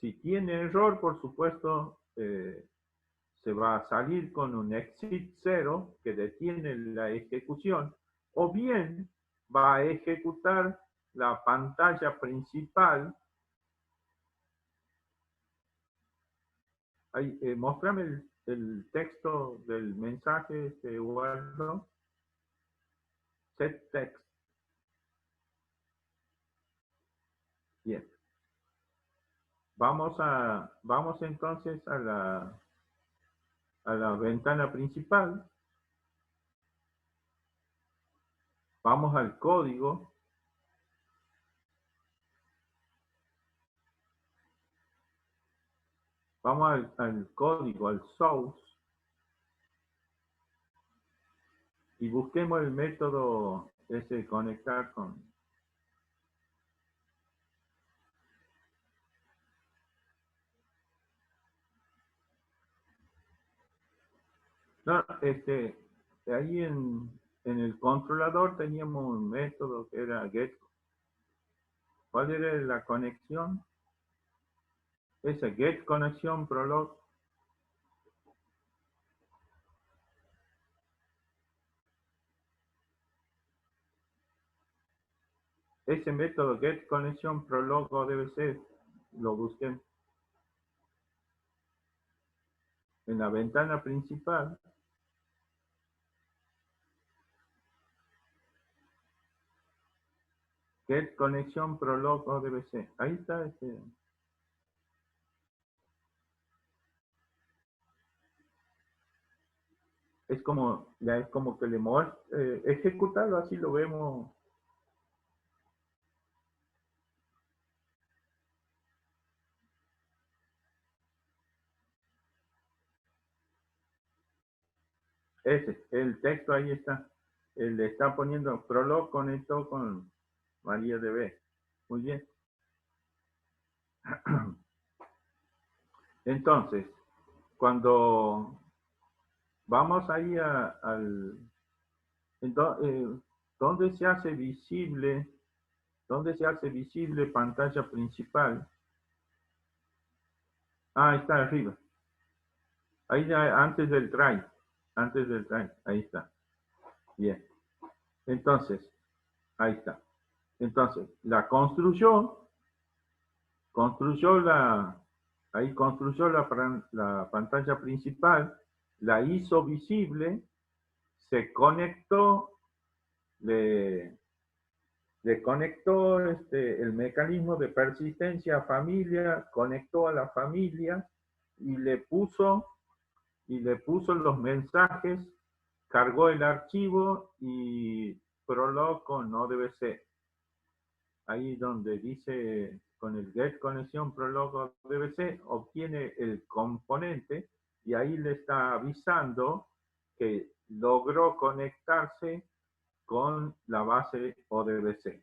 si tiene error, por supuesto, se va a salir con un exit 0 que detiene la ejecución, o bien va a ejecutar la pantalla principal. Ahí, mostrame el texto del mensaje, Eduardo. Set text. Bien. Vamos entonces a la ventana principal. Vamos al código. Vamos al código, al source. Y busquemos el método ese conectar con. No, ahí en el controlador teníamos un método que era get. ¿Cuál era la conexión? Esa get conexión prolog. Ese método get conexión prolog debe ser, lo busqué en la ventana principal. Get conexión prolog ODBC. Ahí está es como que le ejecutarlo, así lo vemos. El texto ahí está. Él le está poniendo prolog conectó con MariaDB. Muy bien. Entonces, cuando vamos ahí ¿dónde se hace visible pantalla principal? Ah, ahí está arriba. Ahí ya, antes del try, ahí está. Bien. Entonces, ahí está. Entonces, la construyó la pantalla principal, la hizo visible, se conectó, le conectó el mecanismo de persistencia a familia, conectó a la familia y le puso los mensajes, cargó el archivo y prolog con ODBC. Ahí donde dice con el get conexión prolog ODBC, obtiene el componente y ahí le está avisando que logró conectarse con la base ODBC,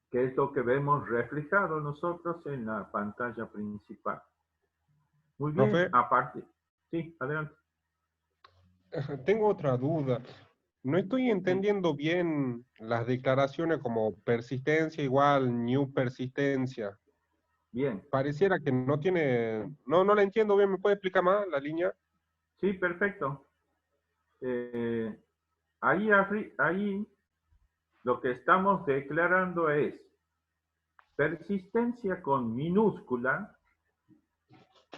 que es lo que vemos reflejado nosotros en la pantalla principal. Muy bien, Profe, aparte. Sí, adelante. tengo otra duda. No estoy entendiendo bien las declaraciones como persistencia igual new persistencia. Bien. Pareciera que no tiene... No la entiendo bien. ¿Me puede explicar más la línea? Sí, perfecto. Ahí lo que estamos declarando es persistencia con minúscula.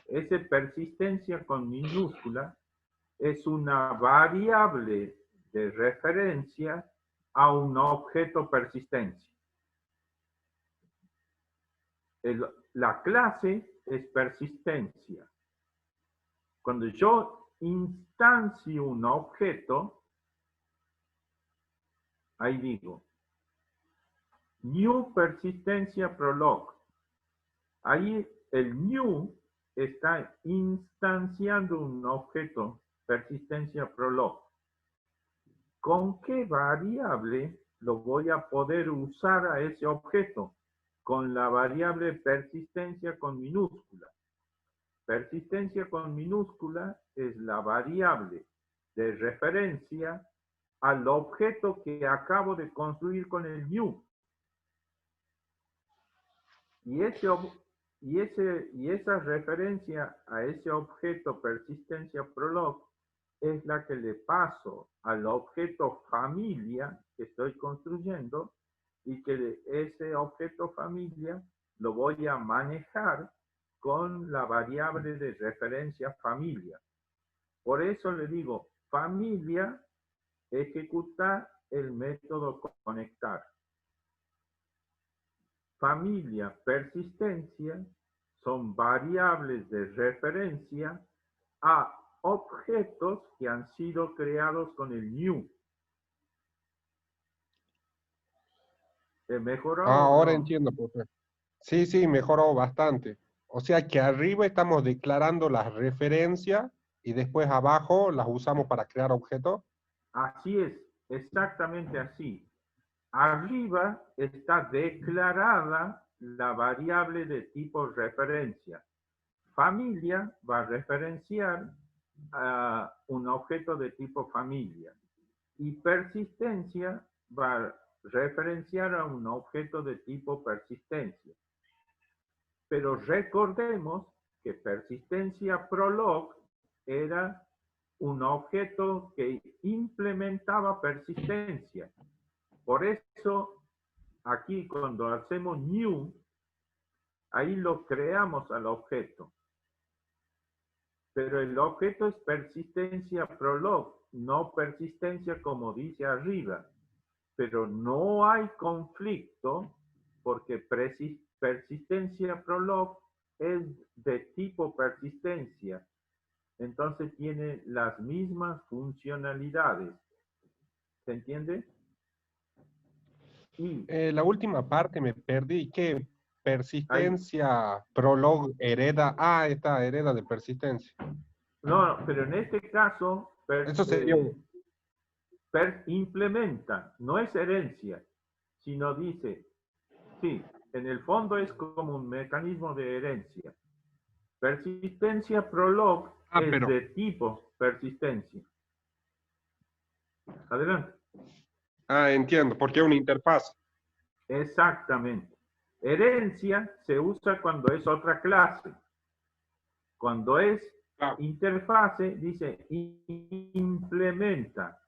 Esa persistencia con minúscula es una variable de referencia a un objeto persistencia. La clase es persistencia. Cuando yo instancio un objeto, ahí digo, new persistencia prolog. Ahí el new está instanciando un objeto persistencia prolog. ¿Con qué variable lo voy a poder usar a ese objeto? Con la variable persistencia con minúscula. Persistencia con minúscula es la variable de referencia al objeto que acabo de construir con el new. Y esa referencia a ese objeto persistencia prolog es la que le paso al objeto familia que estoy construyendo y que ese objeto familia lo voy a manejar con la variable de referencia familia. Por eso le digo, familia ejecuta el método conectar. Familia, persistencia son variables de referencia a objetos que han sido creados con el new. ¿Mejoró o Ahora no? entiendo, profe. Sí, mejoró bastante. O sea que arriba estamos declarando las referencias y después abajo las usamos para crear objetos. Así es, exactamente así. Arriba está declarada la variable de tipo referencia. Familia va a referenciar un objeto de tipo familia. Y persistencia va a referenciar a un objeto de tipo persistencia. Pero recordemos que persistencia prolog era un objeto que implementaba persistencia. Por eso, aquí cuando hacemos new, ahí lo creamos al objeto. Pero el objeto es persistencia prolog, no persistencia como dice arriba. Pero no hay conflicto porque persistencia prolog es de tipo persistencia. Entonces tiene las mismas funcionalidades. ¿Se entiende? Y La última parte me perdí. ¿Qué hay, persistencia prolog hereda? Ah, esta hereda de persistencia. no, pero en este caso Eso sería implementa, no es herencia, sino dice, sí, en el fondo es como un mecanismo de herencia. Persistencia prolog es pero de tipo persistencia. Adelante. entiendo, porque es una interfaz. Exactamente. Herencia se usa cuando es otra clase. Cuando es Claro. interfase, dice implementa.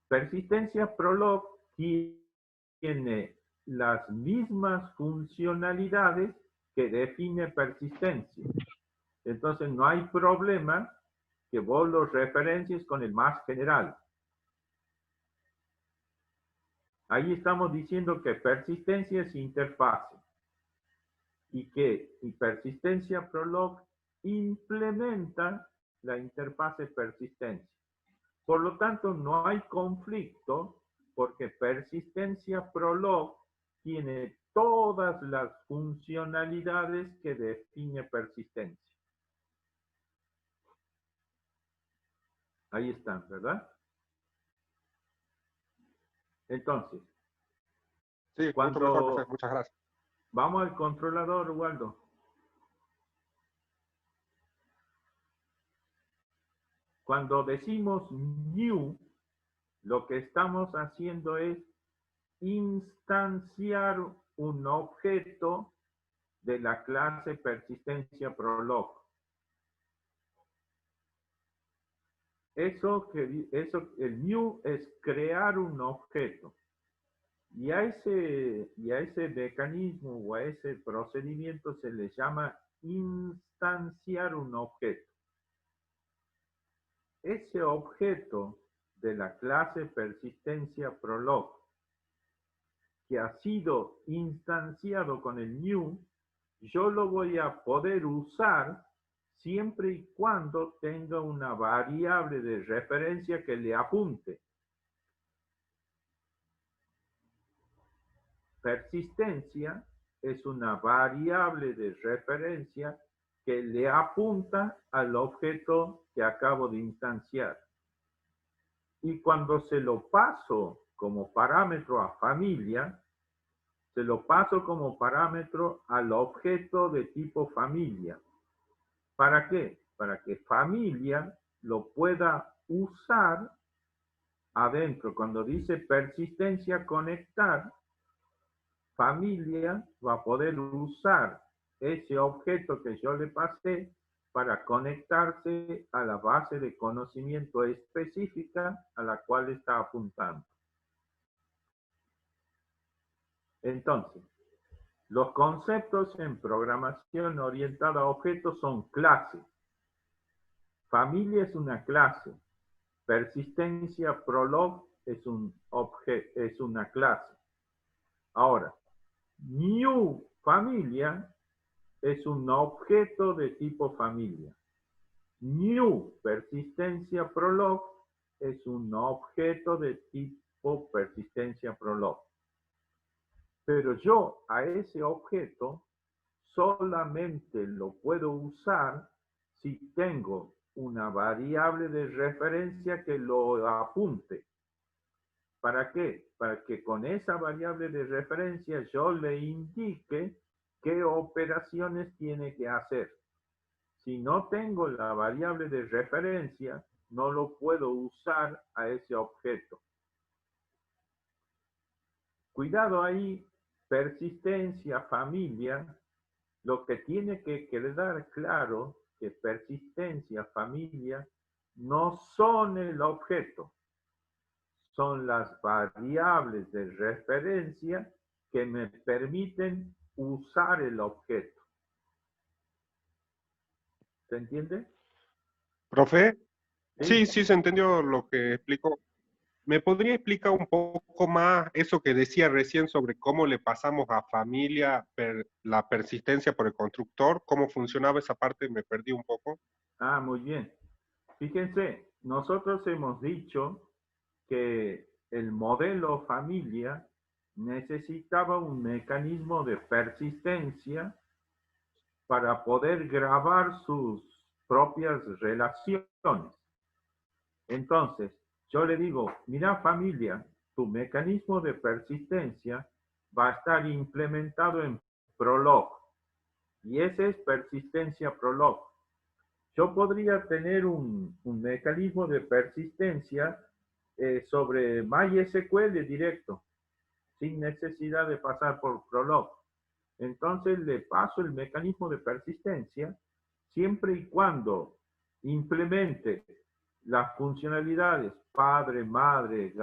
Persistencia prolog tiene las mismas funcionalidades que define persistencia. Entonces no hay problema que vos los referencies con el más general. Ahí estamos diciendo que persistencia es interfase y que persistencia prolog implementa la interfase persistencia. Por lo tanto, no hay conflicto porque persistencia prolog tiene todas las funcionalidades que define persistencia. Ahí están, ¿verdad? Entonces, Sí, mucho mejor, profe. cuando Muchas gracias. vamos al controlador, Waldo. Cuando decimos new, lo que estamos haciendo es instanciar un objeto de la clase persistencia prolog. El new es crear un objeto. Y a ese mecanismo o a ese procedimiento se le llama instanciar un objeto. Ese objeto de la clase persistencia prolog que ha sido instanciado con el new, yo lo voy a poder usar siempre y cuando tenga una variable de referencia que le apunte. Persistencia es una variable de referencia que le apunta al objeto que acabo de instanciar. Y cuando se lo paso como parámetro a familia, se lo paso como parámetro al objeto de tipo familia. ¿Para qué? Para que familia lo pueda usar adentro. Cuando dice persistencia conectar, familia va a poder usar ese objeto que yo le pasé para conectarse a la base de conocimiento específica a la cual está apuntando. Entonces, los conceptos en programación orientada a objetos son clases. Familia es una clase. Persistencia prolog es una clase. Ahora, new familia es un objeto de tipo familia. New persistencia prolog es un objeto de tipo persistencia prolog. Pero yo a ese objeto solamente lo puedo usar si tengo una variable de referencia que lo apunte. ¿Para qué? Para que con esa variable de referencia yo le indique qué operaciones tiene que hacer. Si no tengo la variable de referencia, no lo puedo usar a ese objeto. Cuidado ahí, persistencia, familia, lo que tiene que quedar claro que persistencia, familia, no son el objeto, son las variables de referencia que me permiten usar el objeto. ¿Se entiende? Profe, Sí. sí, se entendió lo que explicó. ¿Me podría explicar un poco más eso que decía recién sobre cómo le pasamos a familia la persistencia por el constructor? ¿Cómo funcionaba esa parte? Me perdí un poco. Ah, muy bien. Fíjense, nosotros hemos dicho que el modelo familia necesitaba un mecanismo de persistencia para poder grabar sus propias relaciones. Entonces, yo le digo, mira familia, tu mecanismo de persistencia va a estar implementado en Prolog. Y ese es persistencia Prolog. Yo podría tener un mecanismo de persistencia sobre MySQL directo, sin necesidad de pasar por Prolog. Entonces le paso el mecanismo de persistencia siempre y cuando implemente las funcionalidades padre, madre,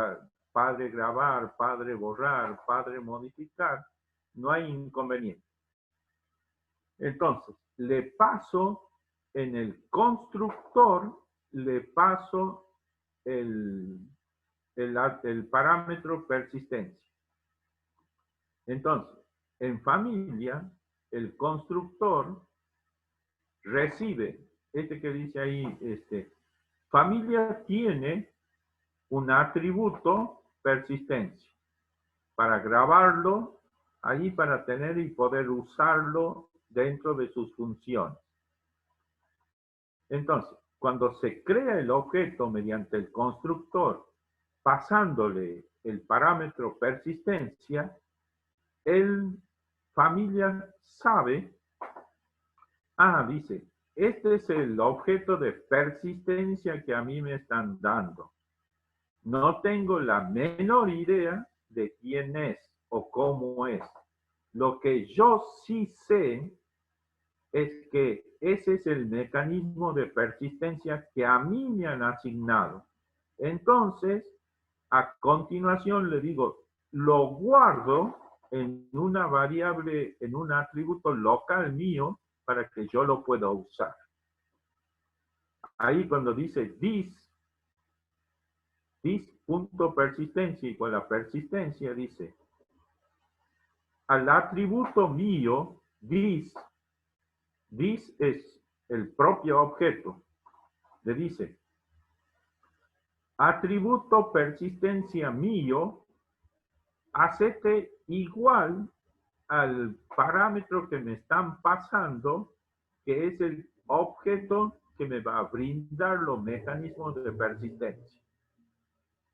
padre grabar, padre borrar, padre modificar, no hay inconveniente. Entonces, le paso en el constructor, le paso el parámetro persistencia. Entonces, en familia, el constructor recibe, que dice ahí, familia tiene un atributo persistencia para grabarlo ahí para tener y poder usarlo dentro de sus funciones. Entonces, cuando se crea el objeto mediante el constructor, pasándole el parámetro persistencia, el familia sabe, dice, este es el objeto de persistencia que a mí me están dando. No tengo la menor idea de quién es o cómo es. Lo que yo sí sé es que ese es el mecanismo de persistencia que a mí me han asignado. Entonces, a continuación le digo, lo guardo en una variable, en un atributo local mío para que yo lo pueda usar. Ahí cuando dice this.persistencia igual a persistencia, dice, al atributo mío, this es el propio objeto, le dice, atributo persistencia mío, hacete igual al parámetro que me están pasando, que es el objeto que me va a brindar los mecanismos de persistencia.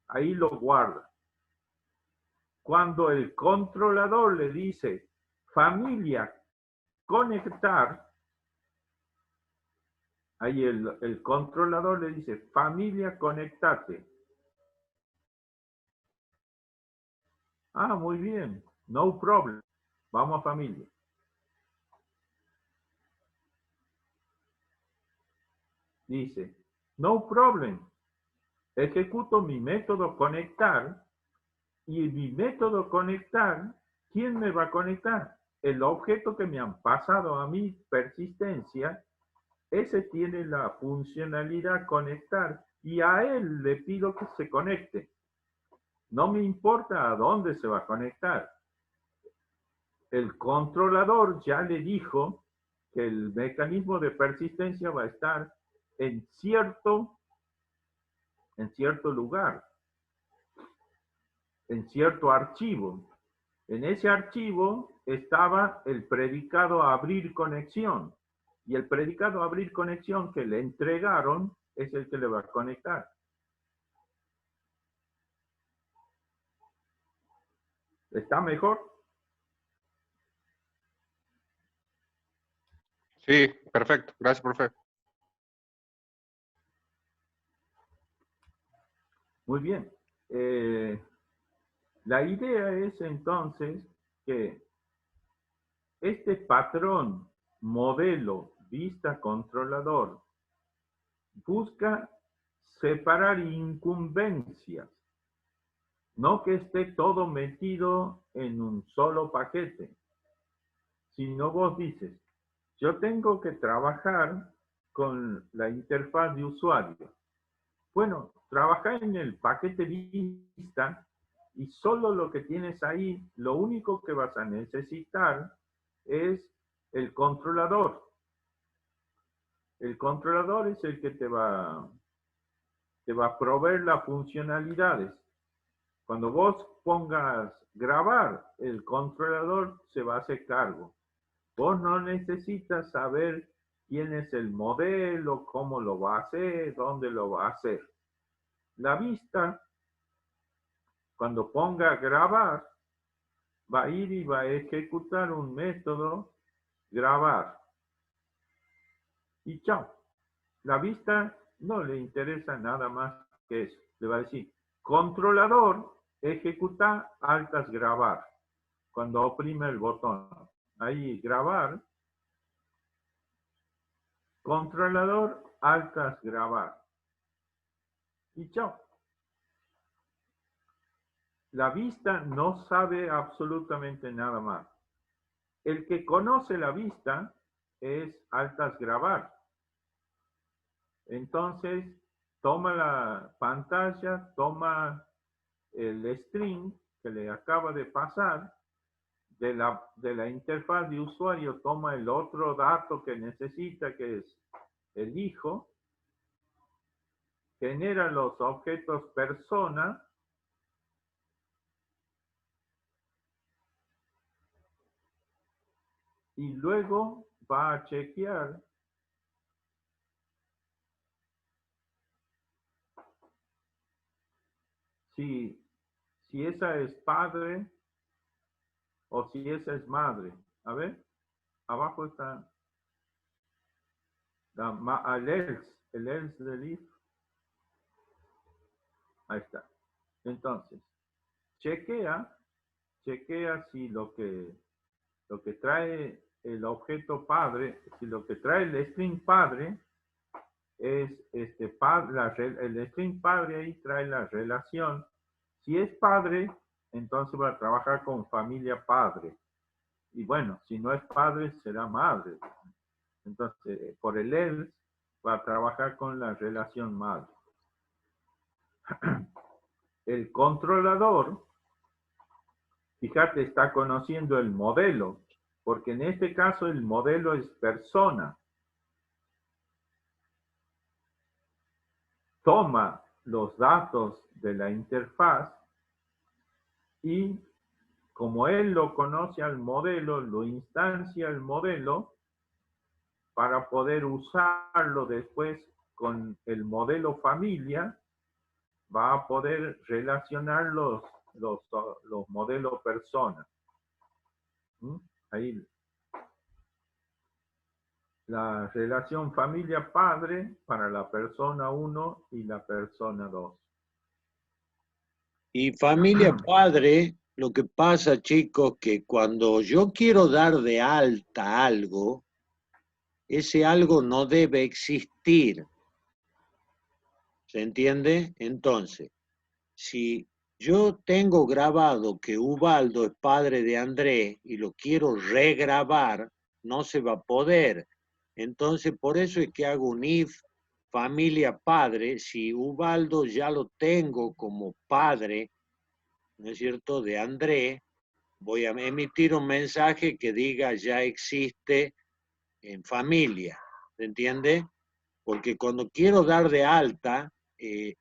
Ahí lo guarda. Cuando el controlador le dice familia conectar, ahí el controlador le dice familia conectate. Muy bien, no problem. Vamos a familia. Dice, no problem. Ejecuto mi método conectar y mi método conectar, ¿quién me va a conectar? El objeto que me han pasado a mi persistencia, ese tiene la funcionalidad conectar y a él le pido que se conecte. No me importa a dónde se va a conectar. El controlador ya le dijo que el mecanismo de persistencia va a estar en cierto lugar, en cierto archivo. En ese archivo estaba el predicado abrir conexión. Y el predicado abrir conexión que le entregaron es el que le va a conectar. ¿Está mejor? Sí, perfecto. Gracias, profe. Muy bien. La idea es entonces que este patrón, modelo, vista, controlador, busca separar incumbencias, no que esté todo metido en un solo paquete, sino vos dices, yo tengo que trabajar con la interfaz de usuario. Bueno, trabaja en el paquete vista y solo lo que tienes ahí, lo único que vas a necesitar es el controlador. El controlador es el que te va a proveer las funcionalidades. Cuando vos pongas grabar, el controlador se va a hacer cargo. Vos no necesitas saber quién es el modelo, cómo lo va a hacer, dónde lo va a hacer. La vista, cuando ponga grabar, va a ir y va a ejecutar un método grabar. Y chao. La vista no le interesa nada más que eso. Le va a decir, controlador, ejecuta altas grabar. Cuando oprime el botón. Ahí grabar. Controlador, altas grabar. Y chao. La vista no sabe absolutamente nada más. El que conoce la vista es altas grabar. Entonces, toma la pantalla, toma el string que le acaba de pasar, de la interfaz de usuario, toma el otro dato que necesita, que es el hijo, genera los objetos persona, y luego va a chequear si esa es padre o si esa es madre. A ver, abajo está el else del if. Ahí está. Entonces, chequea si lo que trae el objeto padre, si lo que trae el string padre es el string padre ahí trae la relación. Si es padre, entonces va a trabajar con familia padre. Y bueno, si no es padre, será madre. Entonces, por el else, va a trabajar con la relación madre. El controlador, fíjate, está conociendo el modelo, porque en este caso el modelo es persona. Toma los datos de la interfaz y como él lo conoce al modelo, lo instancia al modelo para poder usarlo después con el modelo familia, va a poder relacionar los modelos persona. Ahí la relación familia-padre para la persona 1 y la persona 2. Y familia-padre, lo que pasa, chicos, que cuando yo quiero dar de alta algo, ese algo no debe existir. ¿Se entiende? Entonces, si yo tengo grabado que Ubaldo es padre de Andrés y lo quiero regrabar, no se va a poder. Entonces, por eso es que hago un if familia padre. Si Ubaldo ya lo tengo como padre, ¿no es cierto?, de Andrés, voy a emitir un mensaje que diga ya existe en familia. ¿Se entiende? Porque cuando quiero dar de alta, me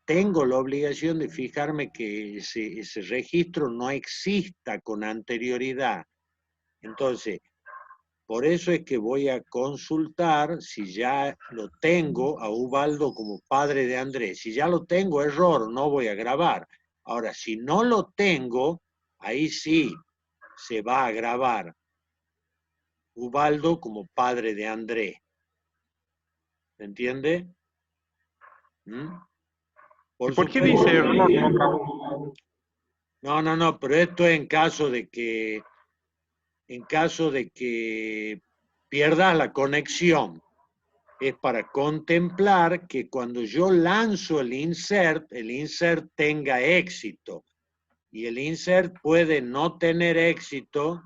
tengo la obligación de fijarme que ese registro no exista con anterioridad. Entonces, por eso es que voy a consultar si ya lo tengo a Ubaldo como padre de Andrés. Si ya lo tengo, error, no voy a grabar. Ahora, si no lo tengo, ahí sí se va a grabar. Ubaldo como padre de Andrés. ¿Se entiende? ¿Mm? ¿Y por qué dice error no grabó? No, pero esto es en caso de que pierdas la conexión. Es para contemplar que cuando yo lanzo el insert tenga éxito. Y el insert puede no tener éxito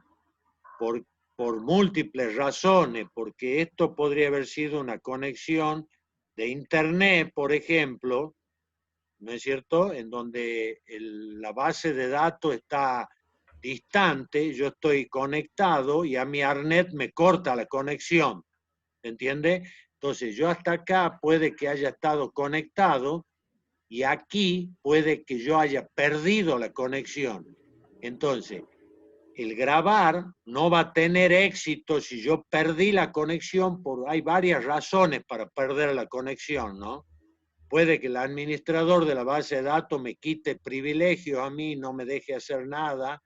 por múltiples razones, porque esto podría haber sido una conexión de internet, por ejemplo, ¿no es cierto?, en donde la base de datos está distante, yo estoy conectado y a mi ARNet me corta la conexión, ¿entiende? Entonces yo hasta acá puede que haya estado conectado y aquí puede que yo haya perdido la conexión. Entonces, el grabar no va a tener éxito si yo perdí la conexión, hay varias razones para perder la conexión, ¿no? Puede que el administrador de la base de datos me quite privilegios a mí, no me deje hacer nada.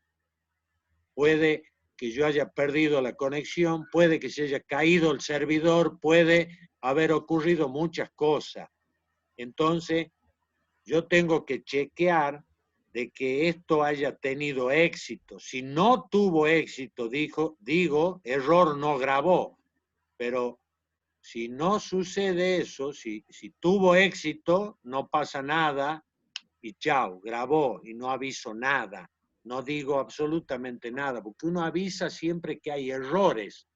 Puede que yo haya perdido la conexión, puede que se haya caído el servidor, puede haber ocurrido muchas cosas. Entonces, yo tengo que chequear de que esto haya tenido éxito. Si no tuvo éxito, digo, error no grabó. Pero si no sucede eso, si tuvo éxito, no pasa nada y chao, grabó y no aviso nada. No digo absolutamente nada, porque uno avisa siempre que hay errores,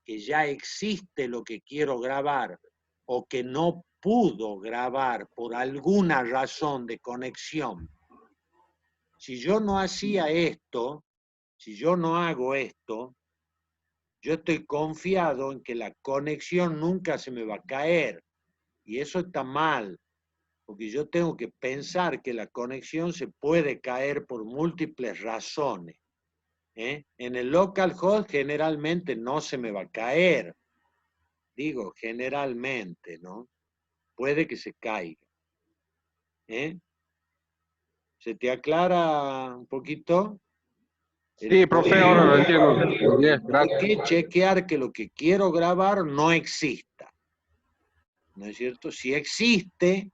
que ya existe lo que quiero grabar o que no pudo grabar por alguna razón de conexión. Si yo no hacía esto, si yo no hago esto, yo estoy confiado en que la conexión nunca se me va a caer. Y eso está mal, porque yo tengo que pensar que la conexión se puede caer por múltiples razones. En el localhost generalmente no se me va a caer. Digo, generalmente, ¿no? Puede que se caiga. ¿Se te aclara un poquito? Sí, profe, ahora lo entiendo. Bien, Hay gracias. que chequear que lo que quiero grabar no exista. ¿No es cierto? Si existe,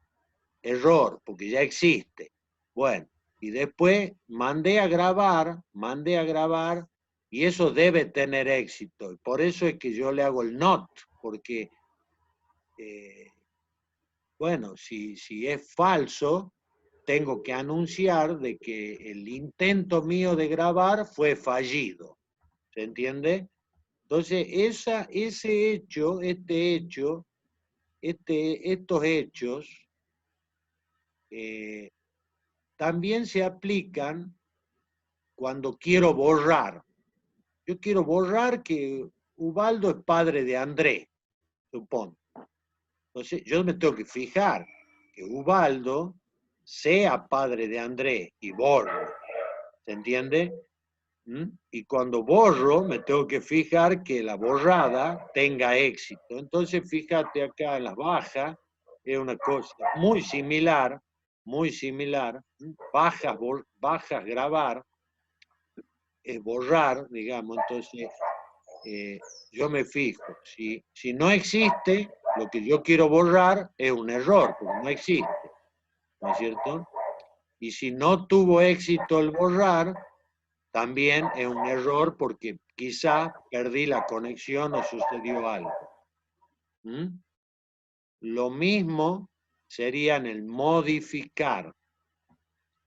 error, porque ya existe. Bueno, y después mandé a grabar, y eso debe tener éxito. Por eso es que yo le hago el not, porque, bueno, si es falso, tengo que anunciar de que el intento mío de grabar fue fallido. ¿Se entiende? Entonces, estos hechos también se aplican cuando quiero borrar. Yo quiero borrar que Ubaldo es padre de Andrés, supongo. Entonces, yo me tengo que fijar que Ubaldo sea padre de Andrés y borro. ¿Se entiende? Y cuando borro, me tengo que fijar que la borrada tenga éxito. Entonces, fíjate acá en las bajas, es una cosa muy similar, bajas grabar, es borrar, digamos, entonces yo me fijo, si no existe, lo que yo quiero borrar es un error, porque no existe, ¿no es cierto? Y si no tuvo éxito el borrar, también es un error porque quizá perdí la conexión o sucedió algo. Lo mismo sería en el modificar.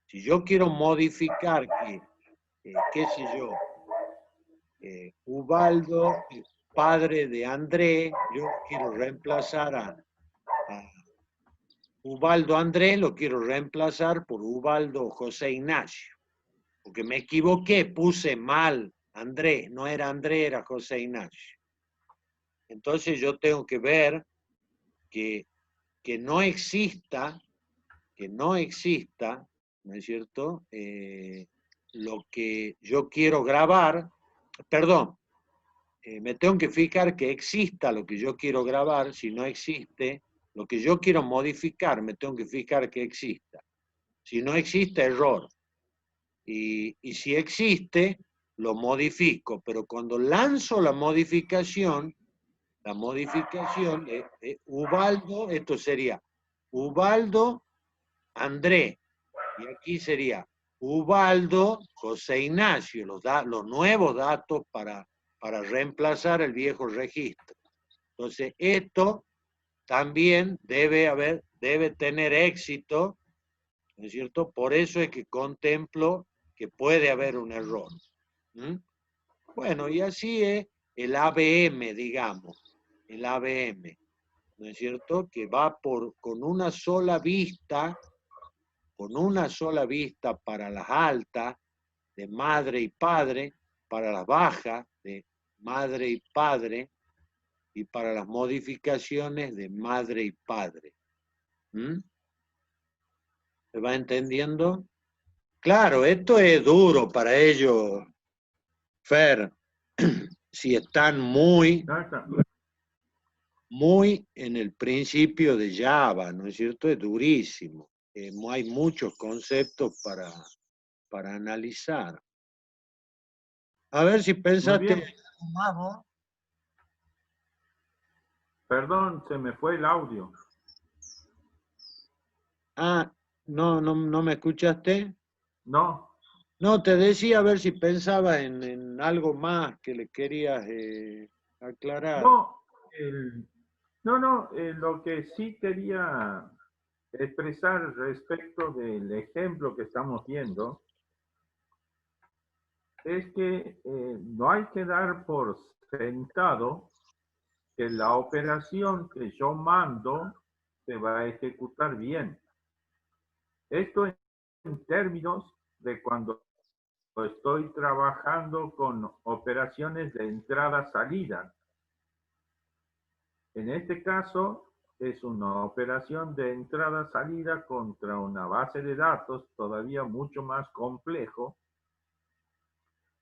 Si yo quiero modificar que, qué sé yo, Ubaldo, padre de Andrés, yo quiero reemplazar a Ubaldo Andrés, lo quiero reemplazar por Ubaldo José Ignacio. Porque me equivoqué, puse mal Andrés, no era Andrés, era José Ignacio. Entonces yo tengo que ver que no exista, ¿no es cierto? Lo que yo quiero grabar, perdón, me tengo que fijar que exista lo que yo quiero grabar. Si no existe, lo que yo quiero modificar, me tengo que fijar que exista. Si no existe, error. Y si existe, lo modifico, pero cuando lanzo la modificación Ubaldo, esto sería Ubaldo André, y aquí sería Ubaldo José Ignacio, los nuevos datos para reemplazar el viejo registro. Entonces, esto también debe tener éxito, ¿no es cierto? Por eso es que contemplo que puede haber un error. ¿Mm? Bueno, y así es el ABM, digamos, el ABM, ¿no es cierto? Que va con una sola vista para las altas de madre y padre, para las bajas de madre y padre, y para las modificaciones de madre y padre. ¿Mm? ¿Se va entendiendo? Claro, esto es duro para ellos, Fer, si están muy en el principio de Java, ¿no es cierto? Es durísimo. Hay muchos conceptos para analizar. A ver si pensaste en algo más, ¿no? Perdón, se me fue el audio. Ah, ¿no me escuchaste? No, No, te decía a ver si pensaba en algo más que le querías aclarar. lo que sí quería expresar respecto del ejemplo que estamos viendo es que no hay que dar por sentado que la operación que yo mando se va a ejecutar bien. Esto en términos de cuando estoy trabajando con operaciones de entrada-salida. En este caso, es una operación de entrada-salida contra una base de datos todavía mucho más complejo.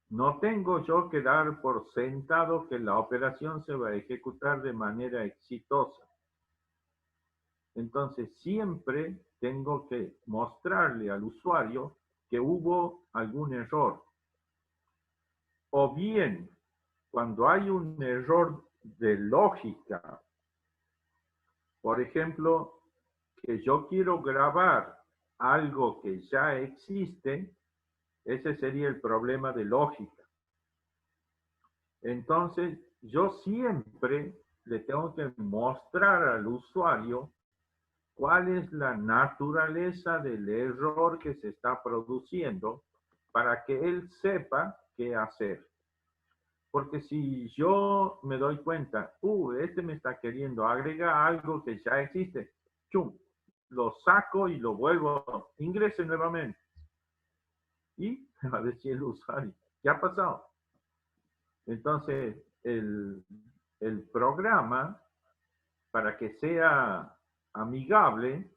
No tengo yo que dar por sentado que la operación se va a ejecutar de manera exitosa. Entonces, siempre tengo que mostrarle al usuario que hubo algún error. O bien, cuando hay un error de lógica, por ejemplo, que yo quiero grabar algo que ya existe, ese sería el problema de lógica. Entonces, yo siempre le tengo que mostrar al usuario cuál es la naturaleza del error que se está produciendo para que él sepa qué hacer. Porque si yo me doy cuenta, este me está queriendo agregar algo que ya existe, chum, lo saco y lo vuelvo, ingrese nuevamente. Y me va a decir el usuario, ¿qué ha pasado? Entonces, el programa, para que sea amigable,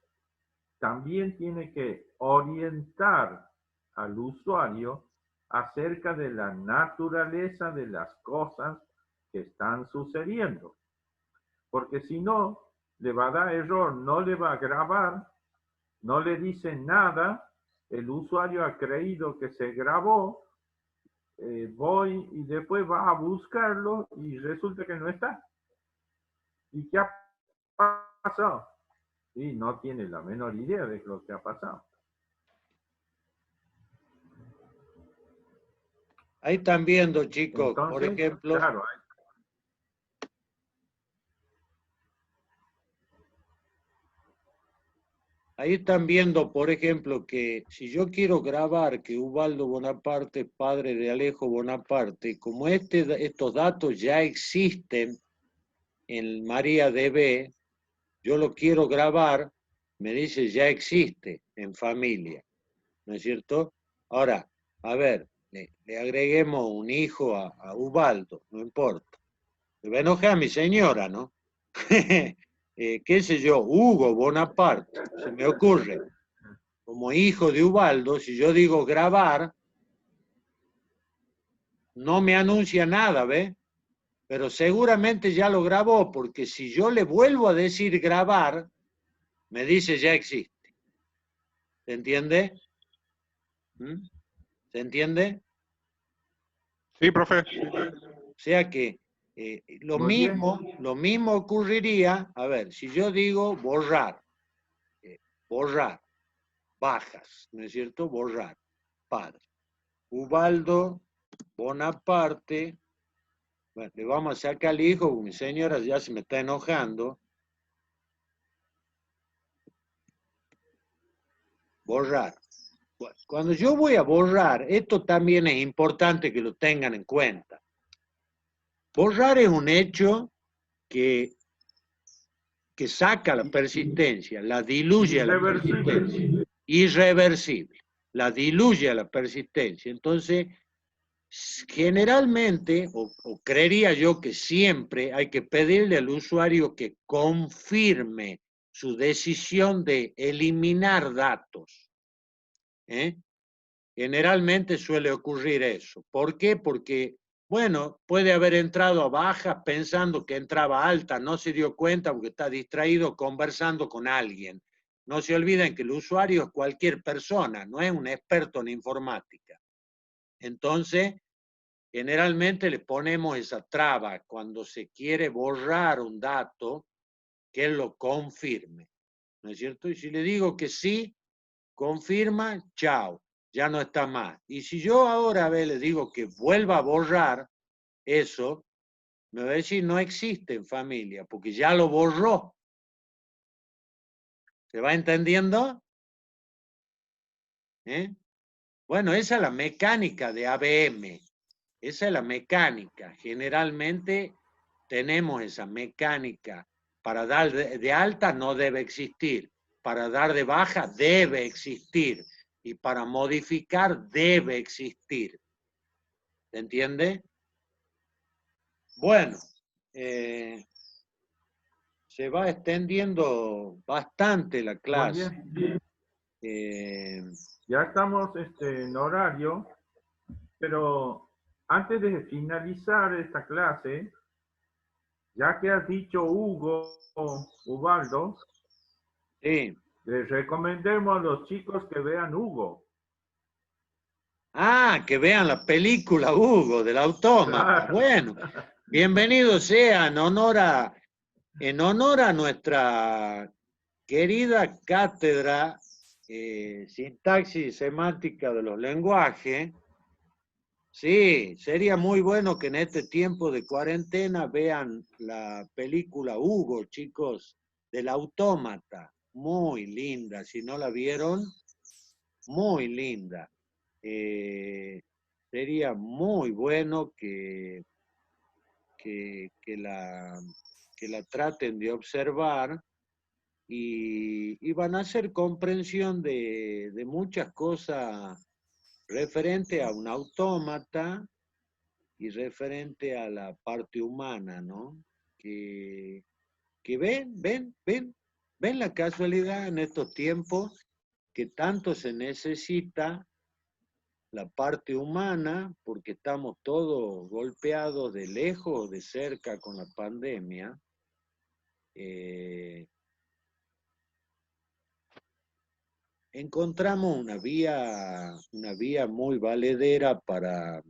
también tiene que orientar al usuario acerca de la naturaleza de las cosas que están sucediendo. Porque si no, le va a dar error, no le va a grabar, no le dice nada, el usuario ha creído que se grabó, voy y después va a buscarlo y resulta que no está. ¿Y qué ha pasado? Y no tiene la menor idea de lo que ha pasado. Ahí están viendo, chicos, Entonces, por ejemplo, claro, ahí están viendo, por ejemplo, que si yo quiero grabar que Ubaldo Bonaparte es padre de Alejo Bonaparte, como estos datos ya existen en MariaDB, yo lo quiero grabar, me dice ya existe en familia, ¿no es cierto? Ahora, a ver, le agreguemos un hijo a Ubaldo, no importa. Se va a enojar mi señora, ¿no? Qué sé yo, Hugo Bonaparte, se me ocurre. Como hijo de Ubaldo, si yo digo grabar, no me anuncia nada, ¿ve? Pero seguramente ya lo grabó, porque si yo le vuelvo a decir grabar, me dice ya existe. ¿Se entiende? ¿Mm? ¿Se entiende? Sí, profe. O sea que lo Muy bien. mismo ocurriría, a ver, si yo digo borrar, borrar, bajas, ¿no es cierto? Borrar, padre. Ubaldo Bonaparte, bueno, le vamos a sacar al hijo, mi señora ya se me está enojando. Borrar. Cuando yo voy a borrar, esto también es importante que lo tengan en cuenta. Borrar es un hecho que saca la persistencia, la diluye a la persistencia. Irreversible. La diluye a la persistencia. Entonces, generalmente, o creería yo que siempre hay que pedirle al usuario que confirme su decisión de eliminar datos. Generalmente suele ocurrir eso. ¿Por qué? Porque, bueno, puede haber entrado a baja pensando que entraba alta, no se dio cuenta porque está distraído conversando con alguien. No se olviden que el usuario es cualquier persona, no es un experto en informática. Entonces, generalmente le ponemos esa traba cuando se quiere borrar un dato, que él lo confirme. ¿No es cierto? Y si le digo que sí, confirma, chao, ya no está más. Y si yo ahora le digo que vuelva a borrar eso, me va a decir no existe en familia, porque ya lo borró. ¿Se va entendiendo? Bueno, esa es la mecánica de ABM. Esa es la mecánica. Generalmente tenemos esa mecánica. Para dar de alta no debe existir. Para dar de baja debe existir. Y para modificar debe existir. ¿Se entiende? Bueno, se va extendiendo bastante la Muy clase. bien. Ya estamos en horario, pero antes de finalizar esta clase, ya que has dicho Hugo, Ubaldo, Sí. les recomendemos a los chicos que vean Hugo. Ah, que vean la película Hugo del autómata. Claro. Bueno, bienvenido sea en honor a nuestra querida cátedra sintaxis y semántica de los lenguajes. Sí, sería muy bueno que en este tiempo de cuarentena vean la película Hugo, chicos, del autómata. Muy linda, si no la vieron, muy linda. Sería muy bueno que la traten de observar y van a hacer comprensión de muchas cosas referente a un autómata y referente a la parte humana, ¿no? Que ven la casualidad en estos tiempos que tanto se necesita la parte humana, porque estamos todos golpeados de lejos o de cerca con la pandemia. Encontramos una vía muy valedera para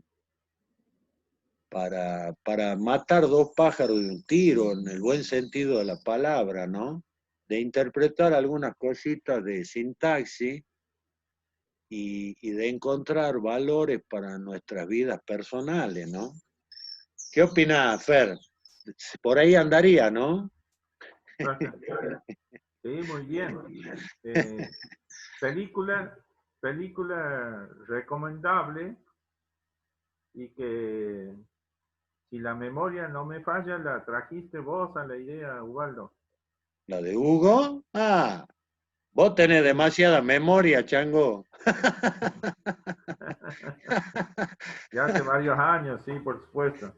matar dos pájaros de un tiro, en el buen sentido de la palabra, ¿no? De interpretar algunas cositas de sintaxis y de encontrar valores para nuestras vidas personales, ¿no? ¿Qué opinás, Fer? Por ahí andaría, ¿no? Sí, muy bien. Película recomendable y que, si la memoria no me falla, la trajiste vos a la idea, Ubaldo. ¿La de Hugo? Ah, vos tenés demasiada memoria, chango. Ya hace varios años, sí, por supuesto.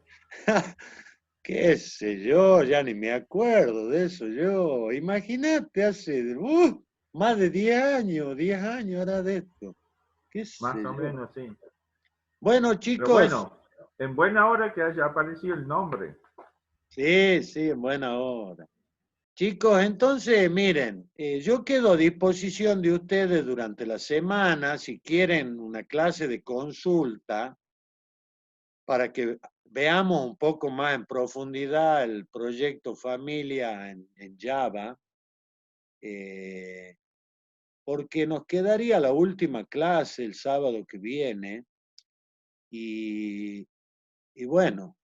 Qué sé yo, ya ni me acuerdo de eso yo. Imagínate, hace más de 10 años era de esto. Qué Más sé o yo. menos, sí. Bueno, Pero chicos. bueno, en buena hora que haya aparecido el nombre. Sí, en buena hora. Chicos, entonces, miren, yo quedo a disposición de ustedes durante la semana, si quieren una clase de consulta, para que veamos un poco más en profundidad el proyecto Familia en Java, porque nos quedaría la última clase el sábado que viene y bueno,